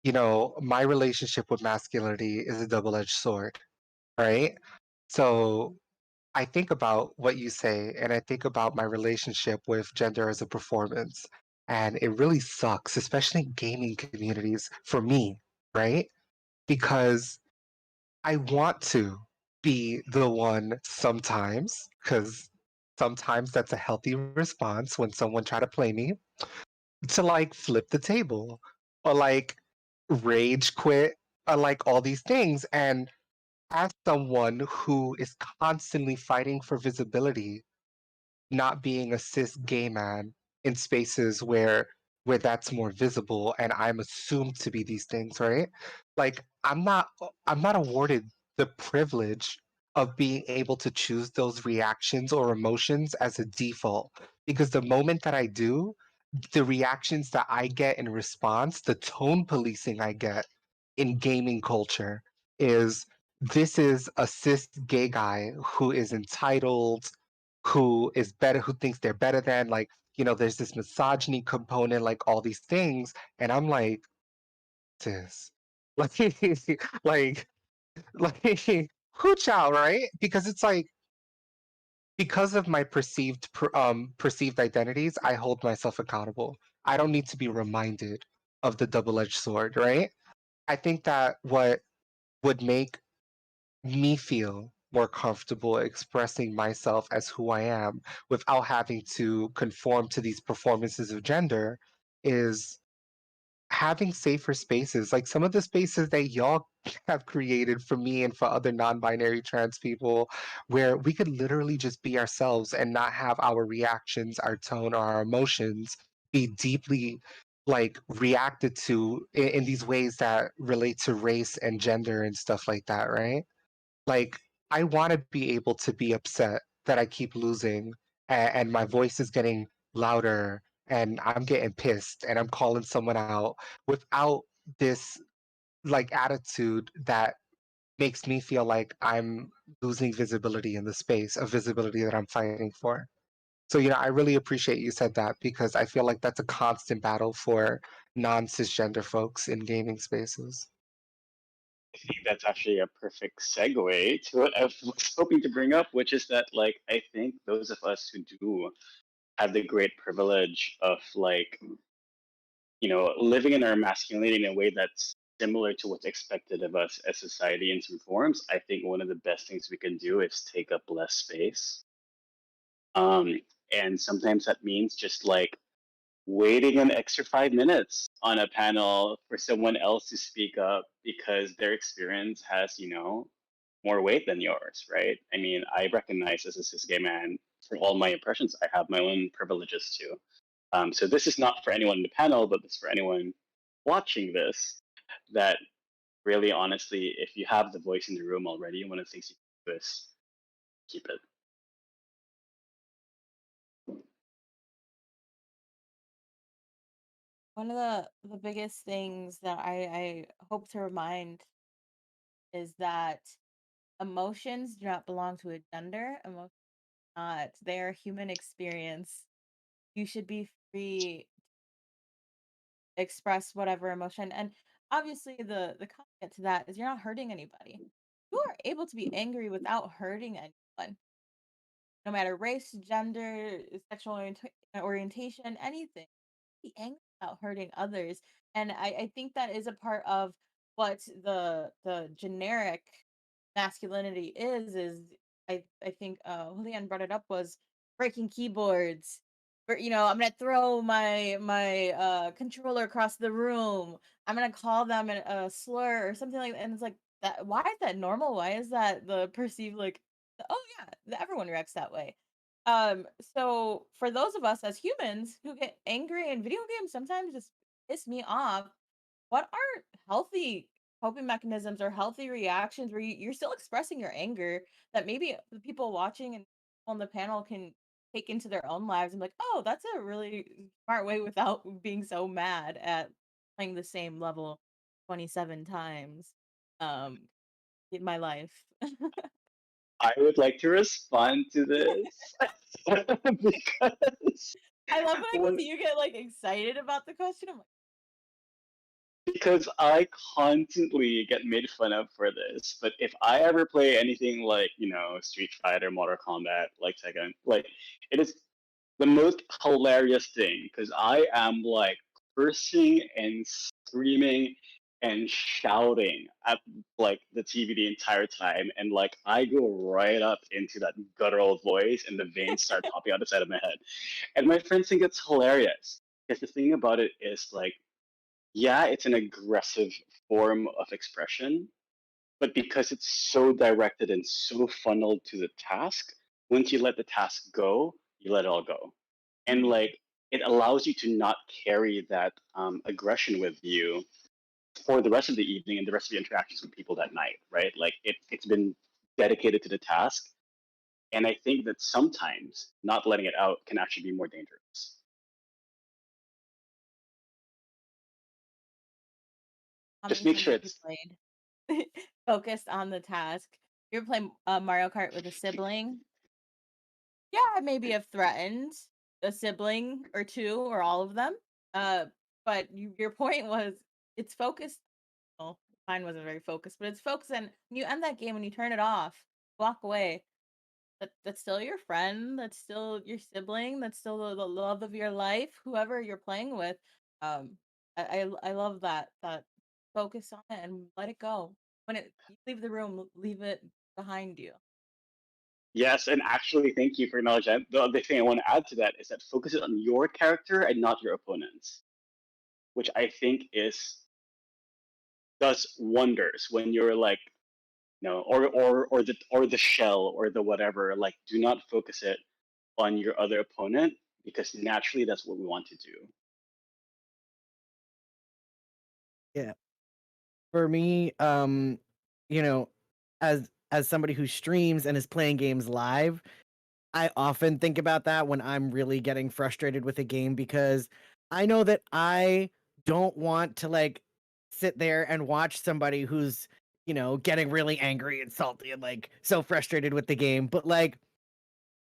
my relationship with masculinity is a double-edged sword, right? So I think about what you say, and I think about my relationship with gender as a performance, and it really sucks, especially in gaming communities for me, right? Because I want to be the one sometimes, because sometimes that's a healthy response when someone try to play me, to like flip the table or like rage quit or like all these things. And as someone who is constantly fighting for visibility, not being a cis gay man in spaces where that's more visible and I'm assumed to be these things, right? Like I'm not awarded the privilege of being able to choose those reactions or emotions as a default, because the moment that I do, the reactions that I get in response, the tone policing I get in gaming culture is, this is a cis gay guy who is entitled, who is better, who thinks they're better than, like, there's this misogyny component, like all these things. And I'm like, sis, like, like, like, hooch out, right? Because it's like, because of my perceived identities, I hold myself accountable. I don't need to be reminded of the double-edged sword, right? I think that what would make me feel more comfortable expressing myself as who I am without having to conform to these performances of gender is having safer spaces, like some of the spaces that y'all have created for me and for other non-binary trans people, where we could literally just be ourselves and not have our reactions, our tone, or our emotions be deeply like reacted to in these ways that relate to race and gender and stuff like that, right? Like, I want to be able to be upset that I keep losing and my voice is getting louder and I'm getting pissed and I'm calling someone out without this like attitude that makes me feel like I'm losing visibility in the space of visibility that I'm fighting for. So, I really appreciate you said that because I feel like that's a constant battle for non cisgender folks in gaming spaces. I think that's actually a perfect segue to what I was hoping to bring up, which is that like I think those of us who do have the great privilege of like living in our masculinity in a way that's similar to what's expected of us as society in some forms, I think one of the best things we can do is take up less space. Um, and sometimes that means just like waiting an extra 5 minutes on a panel for someone else to speak up because their experience has, more weight than yours, right? I mean, I recognize as a cis gay man, for all my impressions, I have my own privileges too. So this is not for anyone in the panel, but this is for anyone watching this. That really, honestly, if you have the voice in the room already, one of the things you can do is keep it. One of the biggest things that I hope to remind is that emotions do not belong to a gender. Emotions not their human experience. You should be free to express whatever emotion. And obviously the caveat to that is you're not hurting anybody. You are able to be angry without hurting anyone, no matter race, gender, sexual orientation, anything. Be angry without hurting others. And I think that is a part of what the generic masculinity is I think Julian brought it up was breaking keyboards. Or, I'm gonna throw my controller across the room. I'm gonna call them a slur or something like that. And it's like that. Why is that normal? Why is that the perceived like? Oh yeah, everyone reacts that way. So for those of us as humans who get angry in video games, sometimes just piss me off. What are healthy coping mechanisms or healthy reactions where you're still expressing your anger that maybe the people watching and on the panel can take into their own lives and be like, oh, that's a really smart way without being so mad at playing the same level 27 times in my life. I would like to respond to this because I love when I can when, see you get like excited about the question. I'm like, because I constantly get made fun of for this. But if I ever play anything like Street Fighter, Mortal Kombat, like Tekken, like it is the most hilarious thing because I am like cursing and screaming and shouting at like the TV the entire time, and like I go right up into that guttural voice, and the veins start popping out the side of my head. And my friends think it's hilarious because the thing about it is like, yeah, it's an aggressive form of expression, but because it's so directed and so funneled to the task, once you let the task go, you let it all go. And mhm. like it allows you to not carry that aggression with you for the rest of the evening and the rest of the interactions with people that night, right? Like it's been dedicated to the task. And I think that sometimes not letting it out can actually be more dangerous. How Just many make times sure have you it's played focused on the task? You ever play Mario Kart with a sibling? Yeah, I maybe have threatened a sibling or two or all of them. Uh, but your point was it's focused. Well, mine wasn't very focused, but it's focused. And when you end that game, when you turn it off, walk away. That's still your friend. That's still your sibling. That's still the love of your life. Whoever you're playing with. Um, I love that focus on it and let it go. When you leave the room, leave it behind you. yes, and actually, thank you for acknowledging that. The other thing I want to add to that is that focus it on your character and not your opponents, which I think is does wonders when you're like, or the shell or the whatever. Like, do not focus it on your other opponent because naturally that's what we want to do. Yeah. For me, you know, as somebody who streams and is playing games live, I often think about that when I'm really getting frustrated with a game because I know that I don't want to like sit there and watch somebody who's, getting really angry and salty and like so frustrated with the game, but like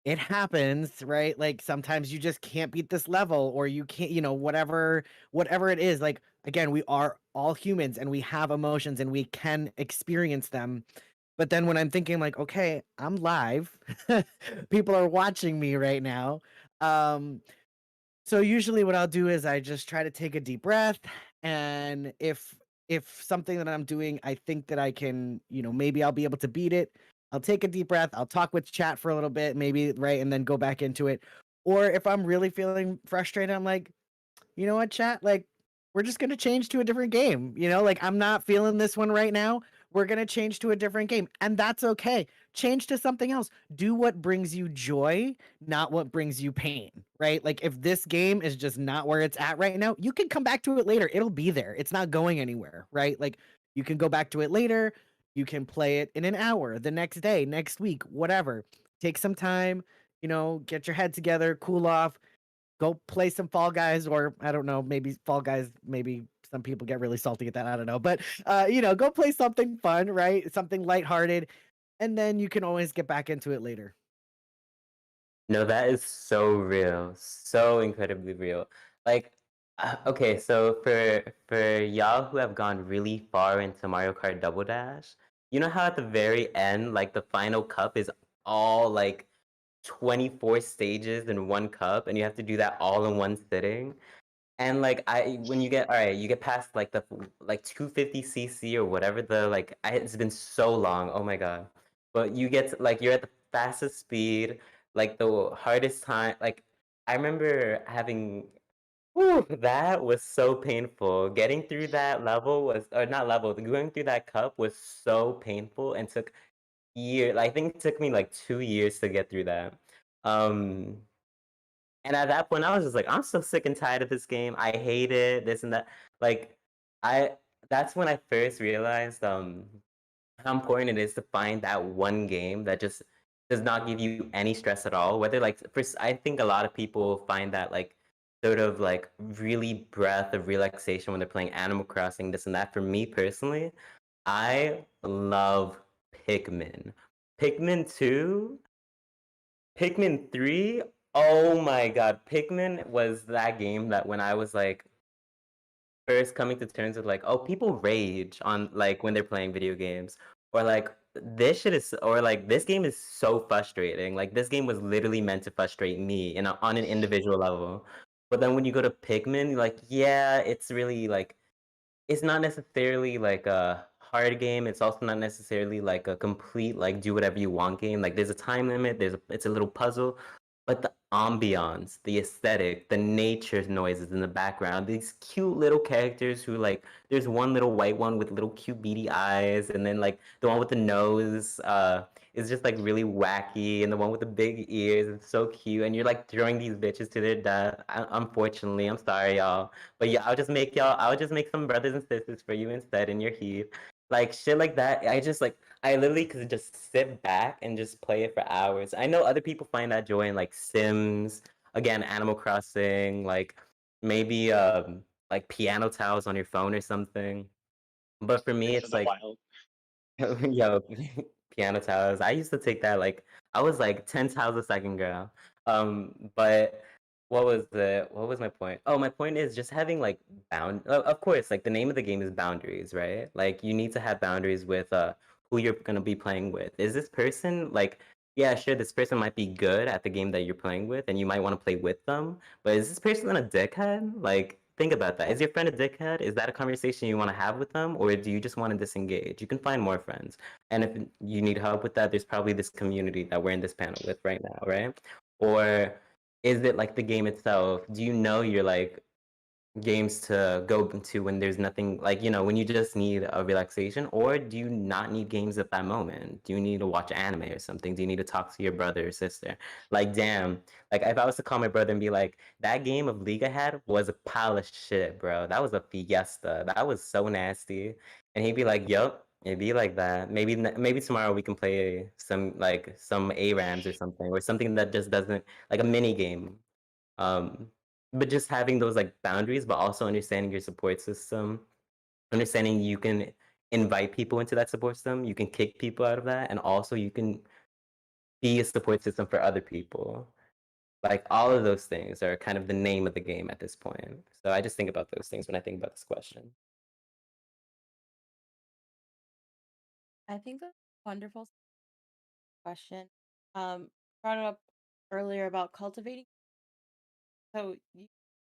it happens, right? Like sometimes you just can't beat this level or you can't, whatever it is. Like again, we are all humans and we have emotions and we can experience them. But then when I'm thinking like, okay, I'm live. People are watching me right now. Um so usually what I'll do is I just try to take a deep breath, and if something that I'm doing I think that I can, maybe I'll be able to beat it, I'll take a deep breath, I'll talk with chat for a little bit, maybe, right, and then go back into it. Or if I'm really feeling frustrated, I'm like, you know what, chat? Like, we're just gonna change to a different game. Like I'm not feeling this one right now. We're gonna change to a different game, and that's okay. Change to something else. Do what brings you joy, not what brings you pain. Right? Like if this game is just not where it's at right now, you can come back to it later. It'll be there. It's not going anywhere. Right? Like you can go back to it later. You can play it in an hour, the next day, next week, whatever. Take some time. Get your head together, cool off, go play some Fall Guys, or I don't know, maybe Fall Guys, maybe some people get really salty at that. I don't know. But go play something fun, right? Something lighthearted, and then you can always get back into it later. No, that is so real, so incredibly real. Like, okay, so for y'all who have gone really far into Mario Kart Double Dash, you know how at the very end, like the final cup is all like 24 stages in one cup, and you have to do that all in one sitting. And like when you get all right, you get past like the like 250 cc or whatever it's been so long. Oh my god! But you get like you're at the fastest speed, like the hardest time. Like I remember having, whew, that was so painful. Getting through that level was, or not level, going through that cup was so painful and took years. I think it took me like 2 years to get through that. Um, and at that point, I was just like, I'm so sick and tired of this game. I hate it, this and that. Like, I that's when I first realized how important it is to find that one game that just does not give you any stress at all. Whether like I think a lot of people find that like sort of like really breath of relaxation when they're playing Animal Crossing, this and that. For me personally, I love Pikmin. Pikmin 2, Pikmin 3, oh my god, Pikmin was that game that when I was like first coming to terms with like, oh, people rage on like when they're playing video games, or like this shit is, or like this game is so frustrating. Like this game was literally meant to frustrate me on an individual level. But then when you go to Pikmin, you're like, yeah, it's really like it's not necessarily like a hard game. It's also not necessarily like a complete like do whatever you want game. Like there's a time limit. It's a little puzzle, but the ambiance, the aesthetic, the nature noises in the background, these cute little characters who like there's one little white one with little cute beady eyes, and then like the one with the nose is just like really wacky, and the one with the big ears is so cute, and you're like throwing these bitches to their death. Unfortunately, I'm sorry, y'all. But yeah, I'll just make some brothers and sisters for you instead in your heat. Like shit like that. I literally could just sit back and just play it for hours. I know other people find that joy in like Sims, again, Animal Crossing, like maybe like piano tiles on your phone or something. But for me Breath of it's the like Wild. yo, piano tiles. I used to take that like I was like 10 tiles a second, girl. But what was my point? Oh, my point is just having like of course, like the name of the game is boundaries, right? Like you need to have boundaries with who you're gonna be playing with. Is this person like, yeah, sure, this person might be good at the game that you're playing with and you might want to play with them, but is this person a dickhead? Like think about that. Is your friend a dickhead? Is that a conversation you want to have with them, or do you just want to disengage? You can find more friends. And if you need help with that, there's probably this community that we're in this panel with right now, right? Or is it like the game itself? Do you know you're like games to go to when there's nothing, like, when you just need a relaxation? Or do you not need games at that moment? Do you need to watch anime or something? Do you need to talk to your brother or sister? Like, damn, like if I was to call my brother and be like, that game of League I had was a pile of shit, bro. That was a fiesta. That was so nasty. And he'd be like, yup, it'd be like that. Maybe tomorrow we can play some ARAMs or something that just doesn't, like a mini game. Um, but just having those like boundaries, but also understanding your support system, understanding you can invite people into that support system, you can kick people out of that, and also you can be a support system for other people. Like all of those things are kind of the name of the game at this point. So I just think about those things when I think about this question. I think that's a wonderful question. Brought up earlier about cultivating. So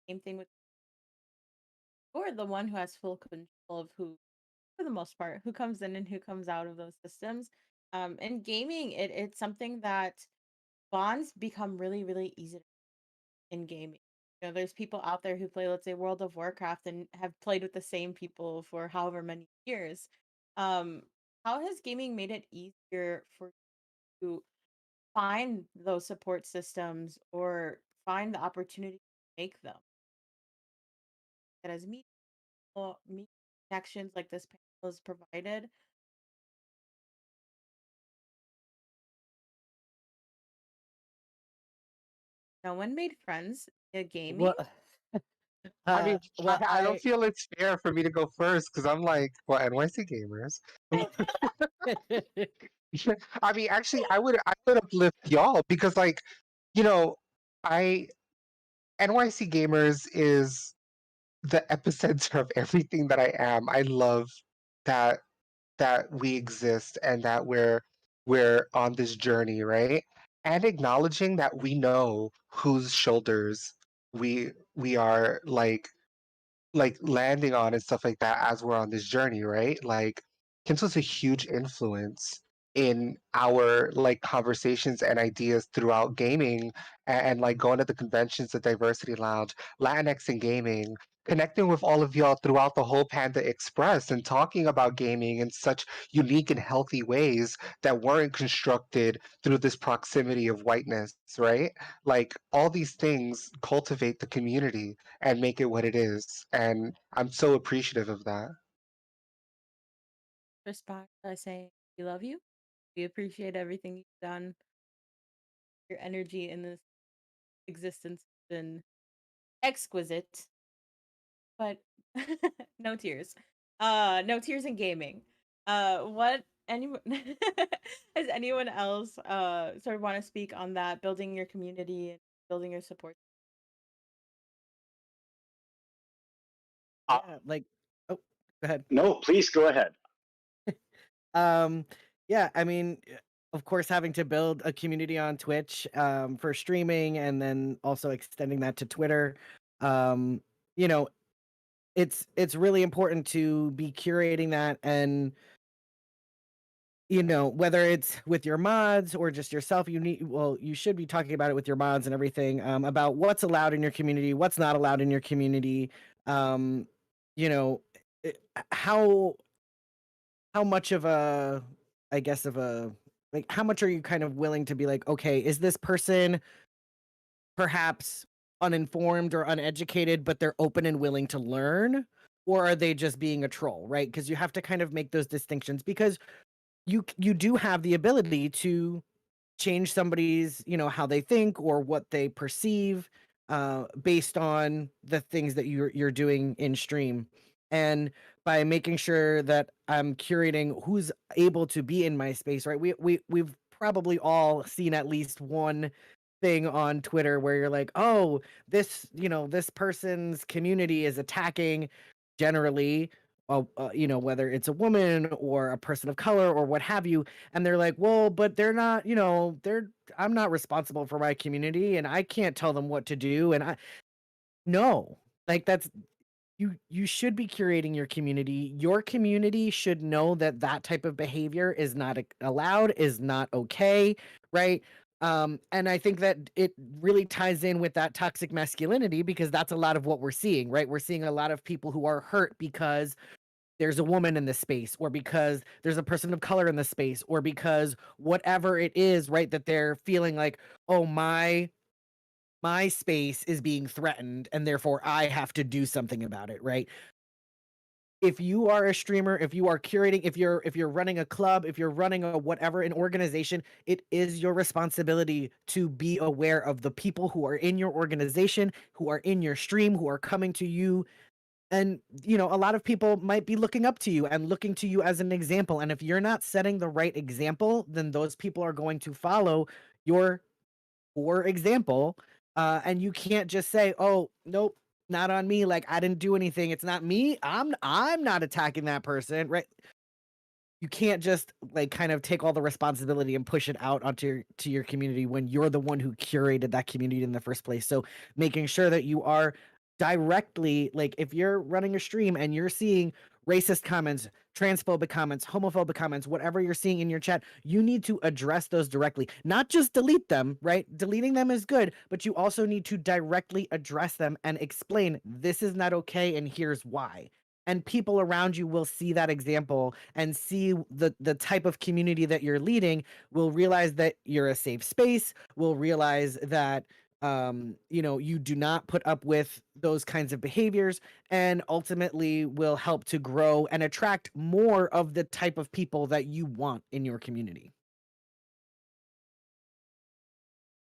same thing with you're the one who has full control of who, for the most part, who comes in and who comes out of those systems. In gaming, it's something that bonds become really, really easy in gaming. There's people out there who play, let's say, World of Warcraft and have played with the same people for however many years. Um, how has gaming made it easier for you to find those support systems or find the opportunity to make them? That as meet connections like this panel is provided. No one made friends via gaming. Well, I mean, well, I don't feel it's fair for me to go first because I'm like, well, NYC gamers. I mean, actually, I would uplift y'all because, like, you know, I NYC gamers is the epicenter of everything that I am. I love that we exist and that we're on this journey, right? And acknowledging that we know whose shoulders we are like landing on and stuff like that as we're on this journey, right? Like Kinto's a huge influence in our like conversations and ideas throughout gaming and like going to the conventions, the diversity lounge, Latinx in gaming, connecting with all of y'all throughout the whole Panda Express and talking about gaming in such unique and healthy ways that weren't constructed through this proximity of whiteness, right? Like all these things cultivate the community and make it what it is. And I'm so appreciative of that. Respect. I say we love you. We appreciate everything you've done. Your energy in this existence has been exquisite, but no tears. No tears in gaming. What anyone has anyone else sort of want to speak on that, building your community and building your support? Uh, yeah, like, oh, go ahead. No, please go ahead. Um, yeah, I mean, of course, having to build a community on Twitch for streaming and then also extending that to Twitter, um, you know, it's really important to be curating that and whether it's with your mods or just yourself, you should be talking about it with your mods and everything, about what's allowed in your community, what's not allowed in your community, um, you know, how much of a, I guess, of a, like, how much are you kind of willing to be like, okay, is this person perhaps uninformed or uneducated, but they're open and willing to learn? Or are they just being a troll, right? Because you have to kind of make those distinctions because you do have the ability to change somebody's, how they think or what they perceive, based on the things that you're doing in stream. And by making sure that I'm curating who's able to be in my space, right? We've probably all seen at least one thing on Twitter where you're like, oh, this person's community is attacking generally, whether it's a woman or a person of color or what have you, and they're like, well, but they're not, I'm not responsible for my community and I can't tell them what to do. And I no, like that's you should be curating your community. Your community should know that that type of behavior is not allowed, is not okay, right? And I think that it really ties in with that toxic masculinity because that's a lot of what we're seeing, right? We're seeing a lot of people who are hurt because there's a woman in this space, or because there's a person of color in this space, or because whatever it is, right? That they're feeling like, oh, my space is being threatened and therefore I have to do something about it, right? If you are a streamer, if you are curating, if you're running a club, if you're running a whatever an organization, it is your responsibility to be aware of the people who are in your organization, who are in your stream, who are coming to you. And a lot of people might be looking up to you and looking to you as an example, and if you're not setting the right example, then those people are going to follow your poor example. And you can't just say, "Oh, nope, not on me. Like I didn't do anything. It's not me. I'm not attacking that person." Right? You can't just like kind of take all the responsibility and push it out onto your community when you're the one who curated that community in the first place. So making sure that you are directly, like, if you're running a stream and you're seeing racist comments, transphobic comments, homophobic comments, whatever you're seeing in your chat, you need to address those directly, not just delete them, right? Deleting them is good, but you also need to directly address them and explain this is not okay and here's why. And people around you will see that example and see the type of community that you're leading, will realize that you're a safe space, will realize that you do not put up with those kinds of behaviors, and ultimately will help to grow and attract more of the type of people that you want in your community.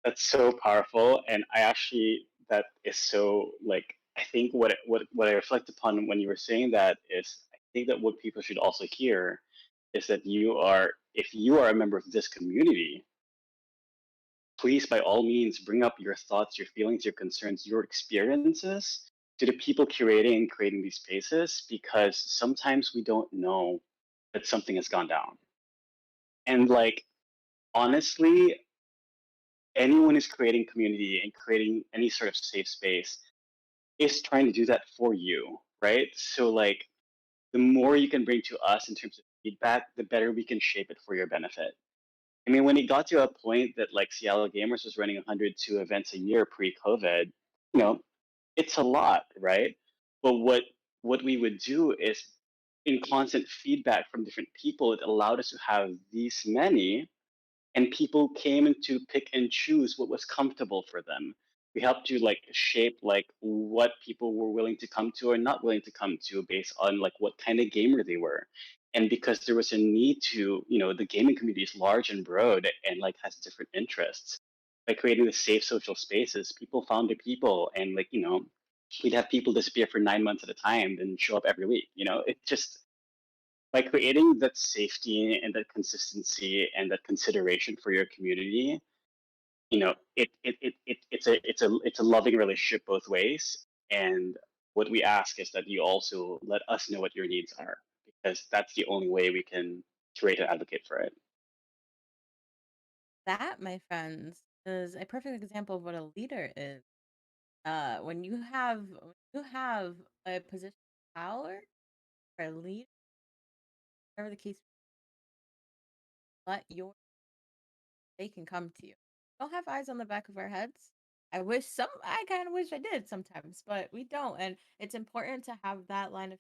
That's so powerful, and I actually that is so like I think what I reflect upon when you were saying that is I think that what people should also hear is that if you are a member of this community, please by all means bring up your thoughts, your feelings, your concerns, your experiences to the people curating and creating these spaces, because sometimes we don't know that something has gone down. And like honestly, anyone who's creating community and creating any sort of safe space is trying to do that for you, right? So like the more you can bring to us in terms of feedback, the better we can shape it for your benefit. I mean, when it got to a point that like Seattle Gamers was running 102 events a year pre-COVID, you know, it's a lot, right? But what we would do is in constant feedback from different people, it allowed us to have these many, and people came in to pick and choose what was comfortable for them. We helped to like shape like what people were willing to come to or not willing to come to based on like what kind of gamer they were. And because there was a need to, the gaming community is large and broad and like has different interests. By creating the safe social spaces, people found their people, and like, we'd have people disappear for 9 months at a time and show up every week. It just by creating that safety and that consistency and that consideration for your community, it's a loving relationship both ways. And what we ask is that you also let us know what your needs are, because that's the only way we can curate and advocate for it. That, my friends, is a perfect example of what a leader is. When you have a position of power or a lead, whatever the case, let your they can come to you. Don't have eyes on the back of our heads. I kind of wish I did sometimes, but we don't. And it's important to have that line of.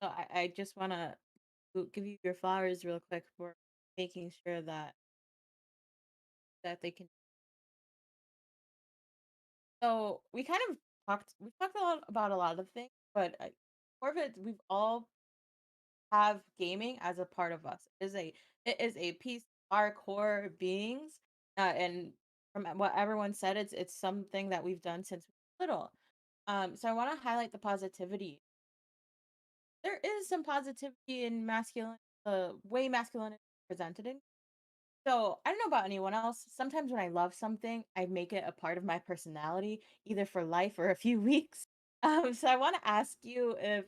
So I just want to give you your flowers real quick for making sure that they can. So we talked a lot about a lot of things, but more of it, we've all have gaming as a part of us. It is a piece of our core beings, and from what everyone said, it's something that we've done since we were little. So I want to highlight the positivity. There is some positivity in masculine, the way masculinity is presented in. So I don't know about anyone else. Sometimes when I love something, I make it a part of my personality, either for life or a few weeks. So I want to ask you if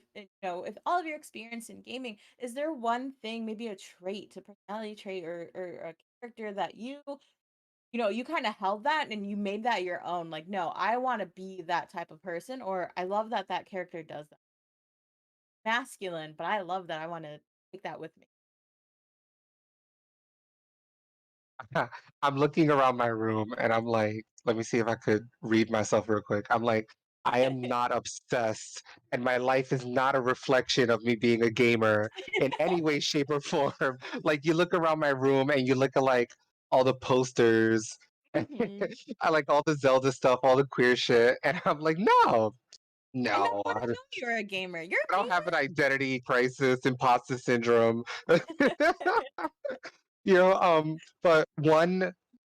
all of your experience in gaming, is there one thing, maybe a trait, a personality trait, or a character that you kind of held that and you made that your own? Like, no, I want to be that type of person, or I love that that character does that. Masculine, but I love that. I want to take that with me. I'm looking around my room and I'm like, let me see if I could read myself real quick. I'm like, I am not obsessed, and my life is not a reflection of me being a gamer in any way, shape, or form. Like, you look around my room and you look at like all the posters, Mhm. I like all the Zelda stuff, all the queer shit, and I'm like, no, I know, no, but I know you're a gamer. You're I a don't have gamer? an identity crisis, imposter syndrome. But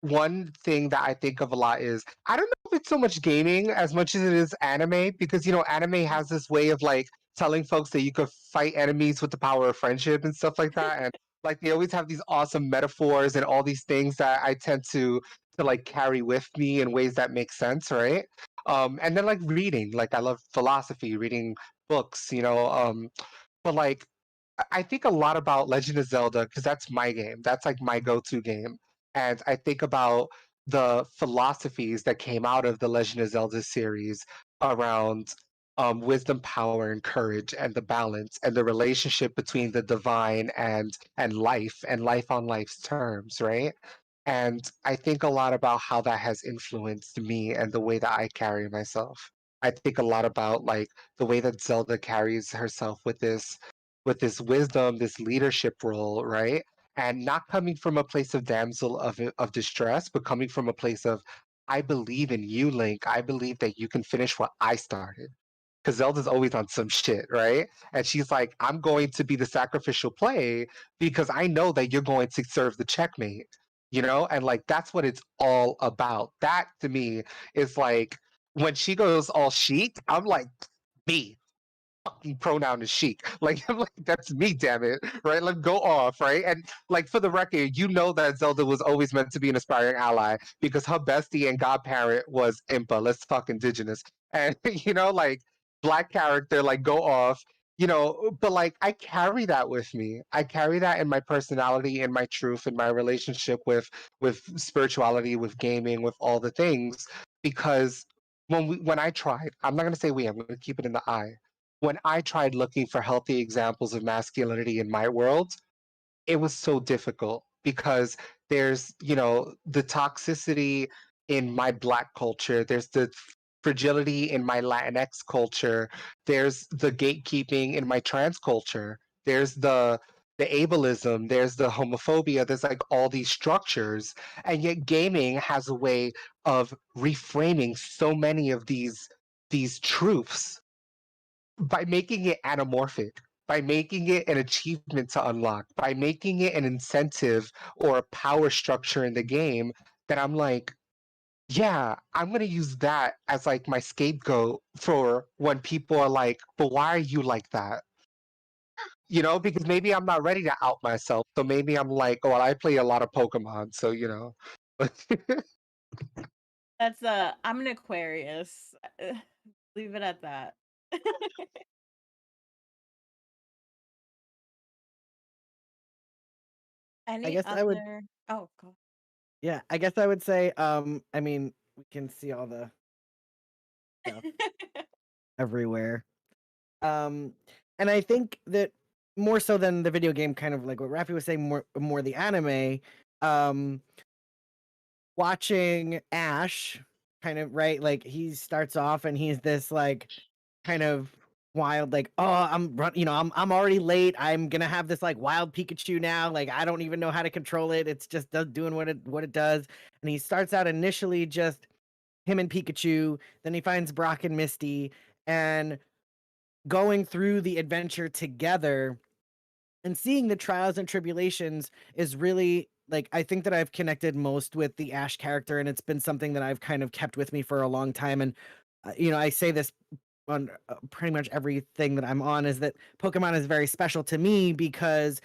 one thing that I think of a lot is I don't know if it's so much gaming as much as it is anime, because anime has this way of like telling folks that you could fight enemies with the power of friendship and stuff like that. And like they always have these awesome metaphors and all these things that I tend to like carry with me in ways that make sense, right? And then like reading, like I love philosophy, reading books, but like I think a lot about Legend of Zelda because that's my game. That's like my go-to game. And I think about the philosophies that came out of the Legend of Zelda series around wisdom, power, and courage, and the balance, and the relationship between the divine and life on life's terms, right? And I think a lot about how that has influenced me and the way that I carry myself. I think a lot about like the way that Zelda carries herself with this wisdom, this leadership role, right? And not coming from a place of damsel of distress, but coming from a place of I believe in you, Link. I believe that you can finish what I started. Because Zelda's always on some shit, right? And she's like, I'm going to be the sacrificial play because I know that you're going to serve the checkmate, And like that's what it's all about. That to me is like when she goes all chic, I'm like, me pronoun is chic. Like I'm like, that's me, damn it. Right? Like go off, right? And like for the record, you know that Zelda was always meant to be an aspiring ally because her bestie and godparent was Impa. Let's talk indigenous. And like black character, like go off. But like I carry that with me. I carry that in my personality, in my truth, in my relationship with spirituality, with gaming, with all the things. Because when I tried, I'm not gonna say we, I'm gonna keep it in the I when I tried looking for healthy examples of masculinity in my world, it was so difficult because there's, the toxicity in my Black culture, there's the fragility in my Latinx culture, there's the gatekeeping in my trans culture, there's the ableism, there's the homophobia, there's like all these structures. And yet gaming has a way of reframing so many of these truths by making it anamorphic, by making it an achievement to unlock, by making it an incentive or a power structure in the game, that I'm like, yeah, I'm gonna use that as like my scapegoat for when people are like, but why are you like that? Because maybe I'm not ready to out myself. So maybe I'm like, oh, well, I play a lot of Pokemon, so That's I'm an Aquarius. Leave it at that. I Any guess I would other Oh, go. yeah, I guess I would say I mean, we can see all the stuff everywhere. Um and I think that more so than the video game, kind of like what Rafi was saying, more the anime, um watching Ash kind of, right, like he starts off and he's this like kind of wild, like, oh, I'm already late, I'm gonna have this like wild Pikachu now, like I don't even know how to control it, it's just doing what it does. And he starts out initially just him and Pikachu, then he finds Brock and Misty, and going through the adventure together and seeing the trials and tribulations is really, like, I think that I've connected most with the Ash character, and it's been something that I've kind of kept with me for a long time. And I say this on pretty much everything that I'm on, is that Pokemon is very special to me because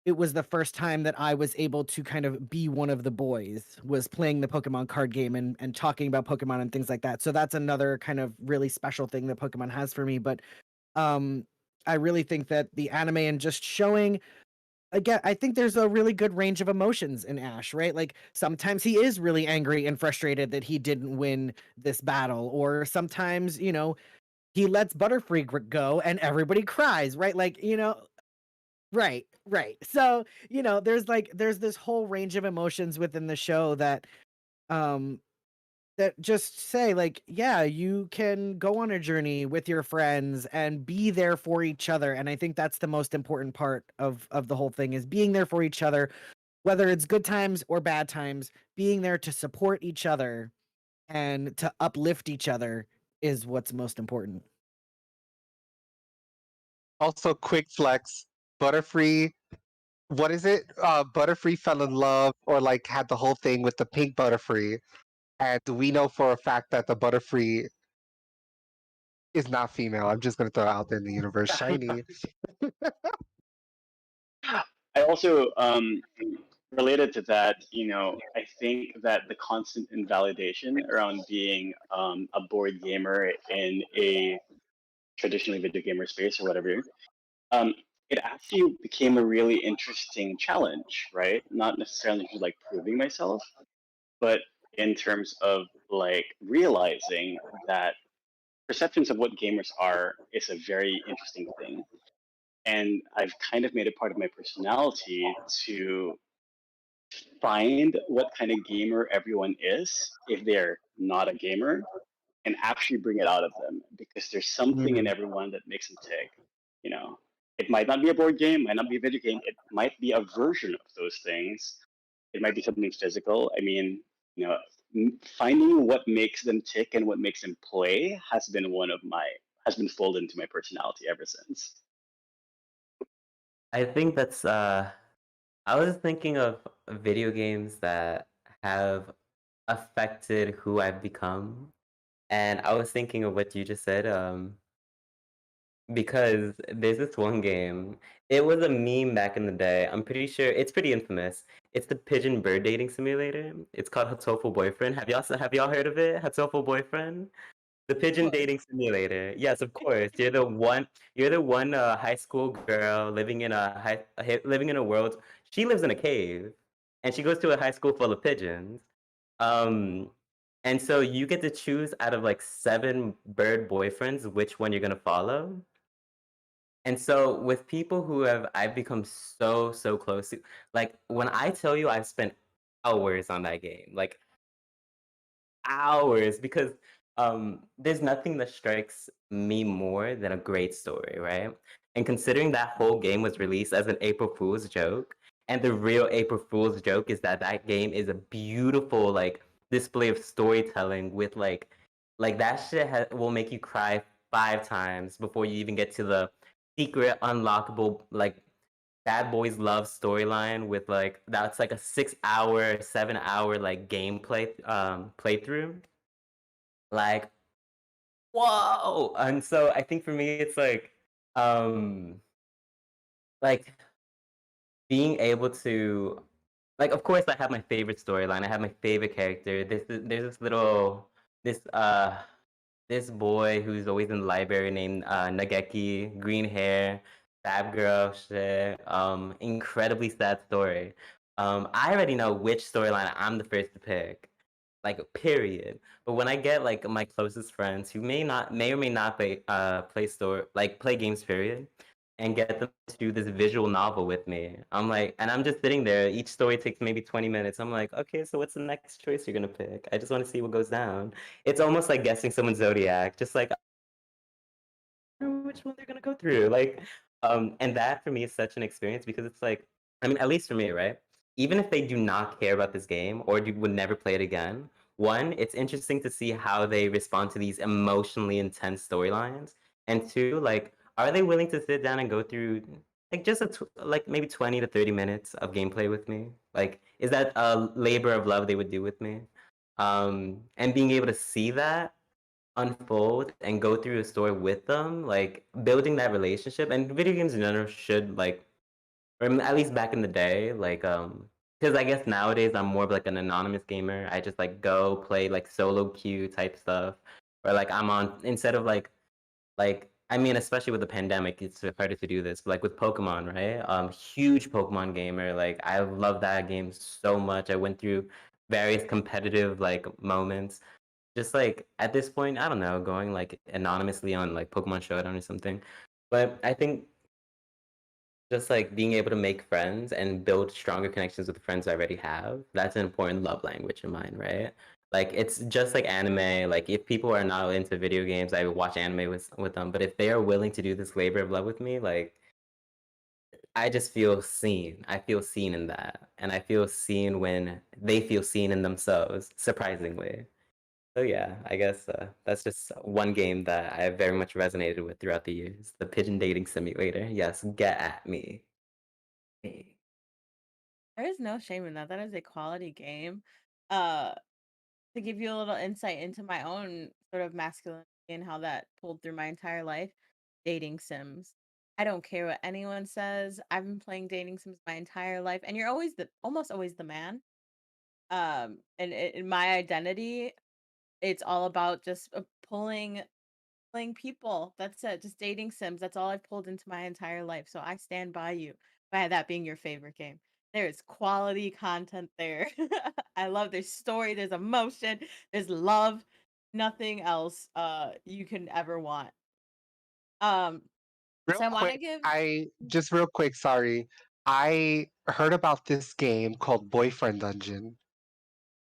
it was the first time that I was able to kind of be one of the boys, was playing the Pokemon card game and talking about Pokemon and things like that. So that's another kind of really special thing that Pokemon has for me. But um I really think that the anime and just showing, again, I think there's a really good range of emotions in Ash, right? Like sometimes he is really angry and frustrated that he didn't win this battle, or sometimes, he lets Butterfree go and everybody cries, right? Like, Right, right. So, there's this whole range of emotions within the show um that just say like, yeah, you can go on a journey with your friends and be there for each other. And I think that's the most important part of the whole thing is being there for each other, whether it's good times or bad times, being there to support each other and to uplift each other is what's most important. Also, quick flex, Butterfree. What is it? Butterfree fell in love or like had the whole thing with the pink Butterfree, and we know for a fact that the Butterfree is not female. I'm just gonna throw it out there in the universe. Shiny. I also related to that, I think that the constant invalidation around being a board gamer in a traditionally video gamer space or whatever, um, it actually became a really interesting challenge, right? Not necessarily just like proving myself, but in terms of like realizing that perceptions of what gamers are is a very interesting thing. And I've kind of made it part of my personality to find what kind of gamer everyone is if they're not a gamer and actually bring it out of them because there's something in Mm. everyone that makes them tick. You know, it might not be a board game, might not be a video game, it might be a version of those things. It might be something physical. I mean, you know, finding what makes them tick and what makes them play has been folded into my personality ever since. I think that's I was thinking of video games that have affected who I've become. And I was thinking of what you just said, because there's this one game. It was a meme back in the day. I'm pretty sure it's pretty infamous. It's the pigeon bird dating simulator. It's called Hatoful Boyfriend. Have y'all heard of it? Hatoful Boyfriend? The pigeon What? dating simulator. Yes, of course. You're the one high school girl living in a world. She lives in a cave, and she goes to a high school full of pigeons. Um, and so you get to choose out of like 7 bird boyfriends which one you're gonna follow. And so with people who I've become so close to, like when I tell you I've spent hours on that game, like hours, because there's nothing that strikes me more than a great story, right? And considering that whole game was released as an April Fool's joke, and the real April Fool's joke is that that game is a beautiful like display of storytelling with like that shit will make you cry 5 times before you even get to the secret unlockable like Bad Boys Love storyline with like that's like a 6 hour, 7 hour like gameplay playthrough. Like, whoa! And so I think for me it's um like being able to like of course I have my favorite storyline, I have my favorite character. There's this boy who's always in the library named Nageki, green hair, fab girl shit. Incredibly sad story. I already know which storyline I'm the first to pick, like period. But when I get like my closest friends who may or may not play games period, and get them to do this visual novel with me. I'm like, and I'm just sitting there. Each story takes maybe 20 minutes. I'm like, okay, so what's the next choice you're gonna pick? I just want to see what goes down. It's almost like guessing someone's zodiac. Just like I don't know which one they're gonna go through. Like, and that for me is such an experience because it's like, I mean, at least for me, right? Even if they do not care about this game or would never play it again, one, it's interesting to see how they respond to these emotionally intense storylines, and two, like, are they willing to sit down and go through like just like maybe 20 to 30 minutes of gameplay with me? Like, is that a labor of love they would do with me? And being able to see that unfold and go through a story with them, like building that relationship. And video games in general should like, or at least back in the day, like because I guess nowadays I'm more of like an anonymous gamer. I just like go play like solo queue type stuff, or like I'm on instead of like I mean, especially with the pandemic, it's harder to do this. But like with Pokemon, right? Huge Pokemon gamer. Like I love that game so much. I went through various competitive like moments. Just like at this point, I don't know, going like anonymously on like Pokemon Showdown or something. But I think just like being able to make friends and build stronger connections with friends I already have. That's an important love language of mine, right? Like it's just like anime. Like if people are not into video games, I watch anime with them. But if they are willing to do this labor of love with me, like I just feel seen. I feel seen in that, and I feel seen when they feel seen in themselves. Surprisingly. So yeah, I guess that's just one game that I very much resonated with throughout the years. The Pigeon Dating Simulator. Yes, get at me. Me. There is no shame in that. That is a quality game. Uh, to give you a little insight into my own sort of masculinity and how that pulled through my entire life, dating sims. I don't care what anyone says. I've been playing dating sims my entire life, and you're almost always the man. And in my identity, it's all about just pulling people. That's it. Just dating sims. That's all I've pulled into my entire life. So I stand by you. By that being your favorite game. There is quality content there. I love there's story, there's emotion, there's love. Nothing else you can ever want. Um Real so I want to quick, give I just real quick, sorry. I heard about this game called Boyfriend Dungeon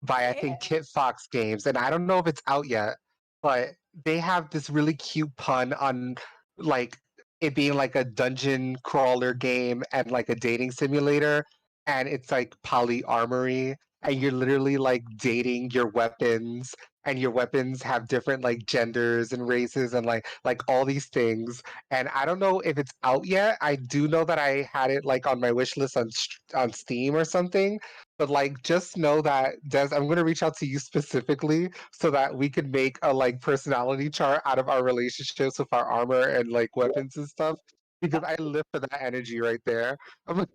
by I yeah. think Kit Fox Games, and I don't know if it's out yet, but they have this really cute pun on like it being like a dungeon crawler game and like a dating simulator, and it's like polyamory, and you're literally like dating your weapons, and your weapons have different like genders and races and like all these things. And I don't know if it's out yet. I do know that I had it like on my wish list on Steam or something, but like just know that Des, I'm gonna reach out to you specifically so that we could make a like personality chart out of our relationships with our armor and like weapons and stuff. Because I live for that energy right there. I'm like,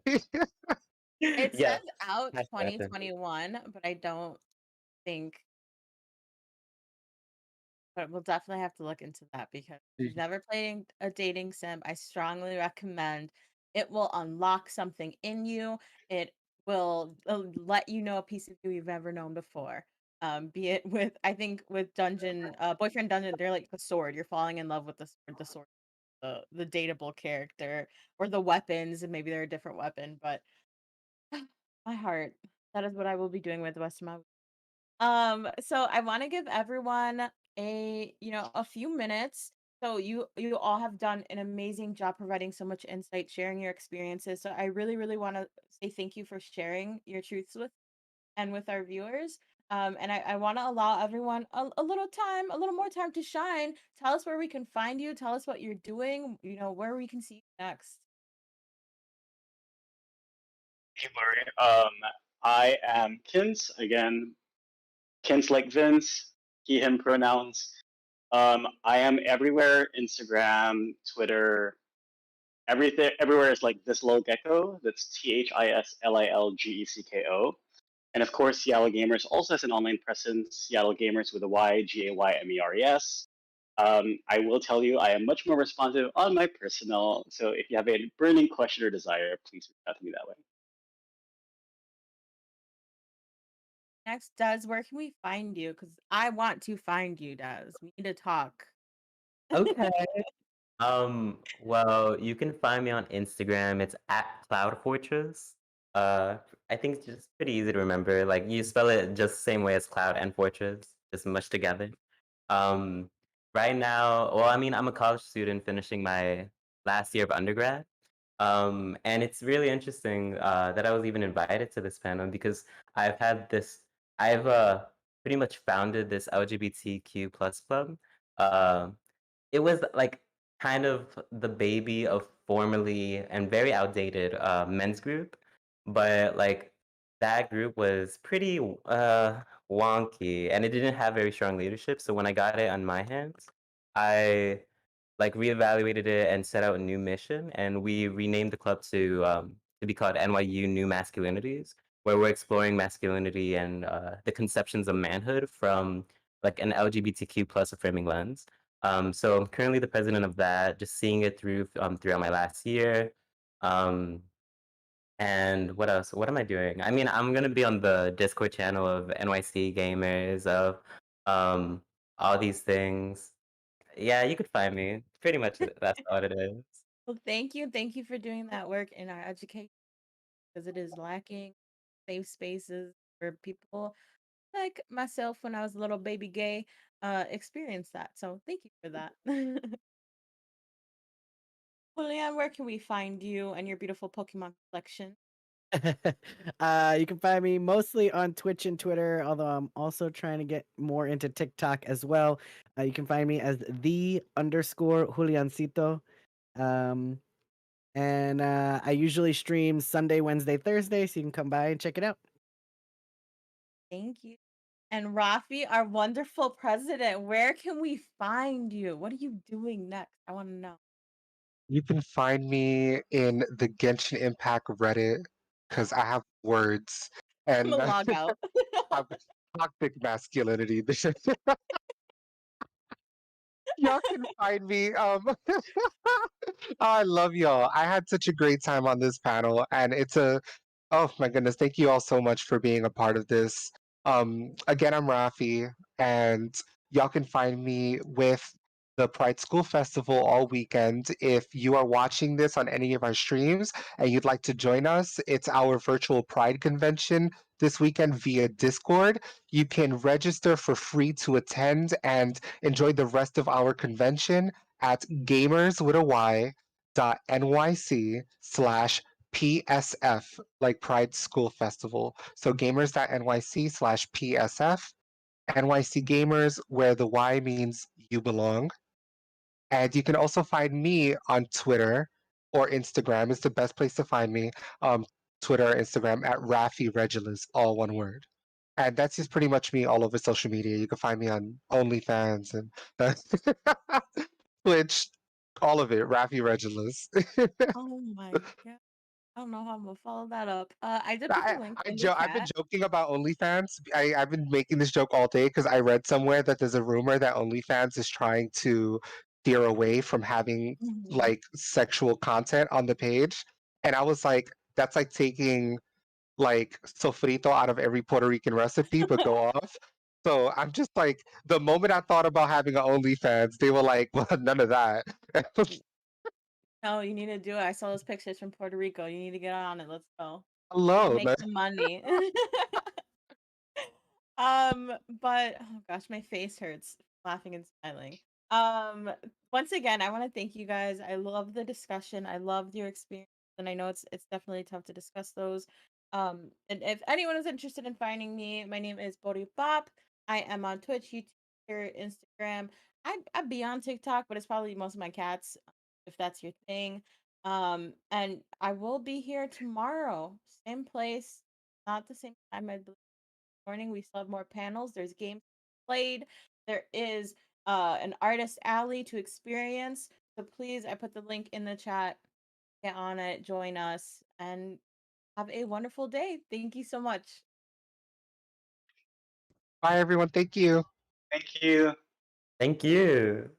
It says Yes. out That's definitely. 2021, but I don't think but we'll definitely have to look into that because if you've never played a dating sim, I strongly recommend. It will unlock something in you. It will let you know a piece of you you've never known before. Be it with I think with Dungeon, Boyfriend Dungeon, they're like the sword. You're falling in love with the sword, the dateable character, or the weapons, and maybe they're a different weapon. But my heart, that is what I will be doing with the rest of my so I want to give everyone a few minutes. So you all have done an amazing job providing so much insight, sharing your experiences. So I really, really want to say thank you for sharing your truths with our viewers. And I want to allow everyone a little time, a little more time to shine. Tell us where we can find you. Tell us what you're doing. Where we can see you next. Hey, Murray. I am Kins again. Kins like Vince. He/him pronouns. I am everywhere: Instagram, Twitter, everything. Everywhere is like this little gecko. That's ThisLilGecko. And of course, Seattle Gamers also has an online presence. Seattle Gamers with a Y, GAYMERES. I will tell you, I am much more responsive on my personal. So if you have a burning question or desire, please reach out to me that way. Next, Des, where can we find you? Because I want to find you, Des. We need to talk. Okay. Well, you can find me on Instagram. It's at Cloud Fortress. I think it's just pretty easy to remember. Like you spell it just the same way as Cloud and Fortress, just mushed together. Um, right now, well, I mean, I'm a college student finishing my last year of undergrad. And it's really interesting that I was even invited to this panel because I've had this, I've pretty much founded this LGBTQ plus club. Uh, it was like kind of the baby of formerly and very outdated men's group, but like that group was pretty wonky and it didn't have very strong leadership. So when I got it on my hands, I like reevaluated it and set out a new mission, and we renamed the club to be called NYU New Masculinities, where we're exploring masculinity and the conceptions of manhood from like an LGBTQ plus affirming lens. So I'm currently the president of that, just seeing it through throughout my last year. Um, and what else? What am I doing? I mean, I'm gonna be on the Discord channel of NYC gamers, of um, all these things. Yeah, you could find me. Pretty much that's all it is. Well, thank you for doing that work in our education because it is lacking safe spaces for people like myself when I was a little baby gay experienced that. So thank you for that. Julian, where can we find you and your beautiful Pokemon collection? You can find me mostly on Twitch and Twitter, although I'm also trying to get more into TikTok as well. You can find me as _Juliancito. Um, and I usually stream Sunday, Wednesday, Thursday, so you can come by and check it out. Thank you. And Rafi, our wonderful president, where can we find you? What are you doing next? I want to know. You can find me in the Genshin Impact Reddit because I have words I'm and gonna log out. have toxic masculinity. Y'all can find me. I love y'all. I had such a great time on this panel, and it's a oh my goodness, thank you all so much for being a part of this. Again, I'm Rafi, and y'all can find me with the Pride School Festival all weekend. If you are watching this on any of our streams and you'd like to join us, it's our virtual Pride convention this weekend via Discord. You can register for free to attend and enjoy the rest of our convention at gamers with a Y .nyc/PSF, like Pride School Festival. So gamers.nyc/PSF, NYC Gamers, where the Y means you belong. And you can also find me on Twitter or Instagram. It's the best place to find me. Twitter or Instagram at Rafi Regulus, all one word. And that's just pretty much me all over social media. You can find me on OnlyFans and Twitch, all of it, Rafi Regulus. Oh my god. I don't know how I'm gonna follow that up. I did put the link in the I've been chat. joking about OnlyFans. I've been making this joke all day because I read somewhere that there's a rumor that OnlyFans is trying to steer away from having Mhm. like sexual content on the page. And I was like, that's like taking like sofrito out of every Puerto Rican recipe, but go off. So I'm just like, the moment I thought about having an OnlyFans, they were like, well, none of that. No, you need to do it. I saw those pictures from Puerto Rico. You need to get on it. Let's go. And Hello. make some money. But oh gosh, my face hurts laughing and smiling. Um, Once again, I want to thank you guys. I love the discussion. I loved your experience, and I know it's definitely tough to discuss those. And if anyone is interested in finding me, my name is Bori Pop. I am on Twitch, YouTube, Twitter, Instagram. I'd be on TikTok, but it's probably most of my cats, if that's your thing. And I will be here tomorrow, same place, not the same time, I believe morning. We still have more panels. There's games played. There is an artist alley to experience. So please, I put the link in the chat. Get on it, join us, and have a wonderful day. Thank you so much. Bye, everyone. Thank you. Thank you. Thank you.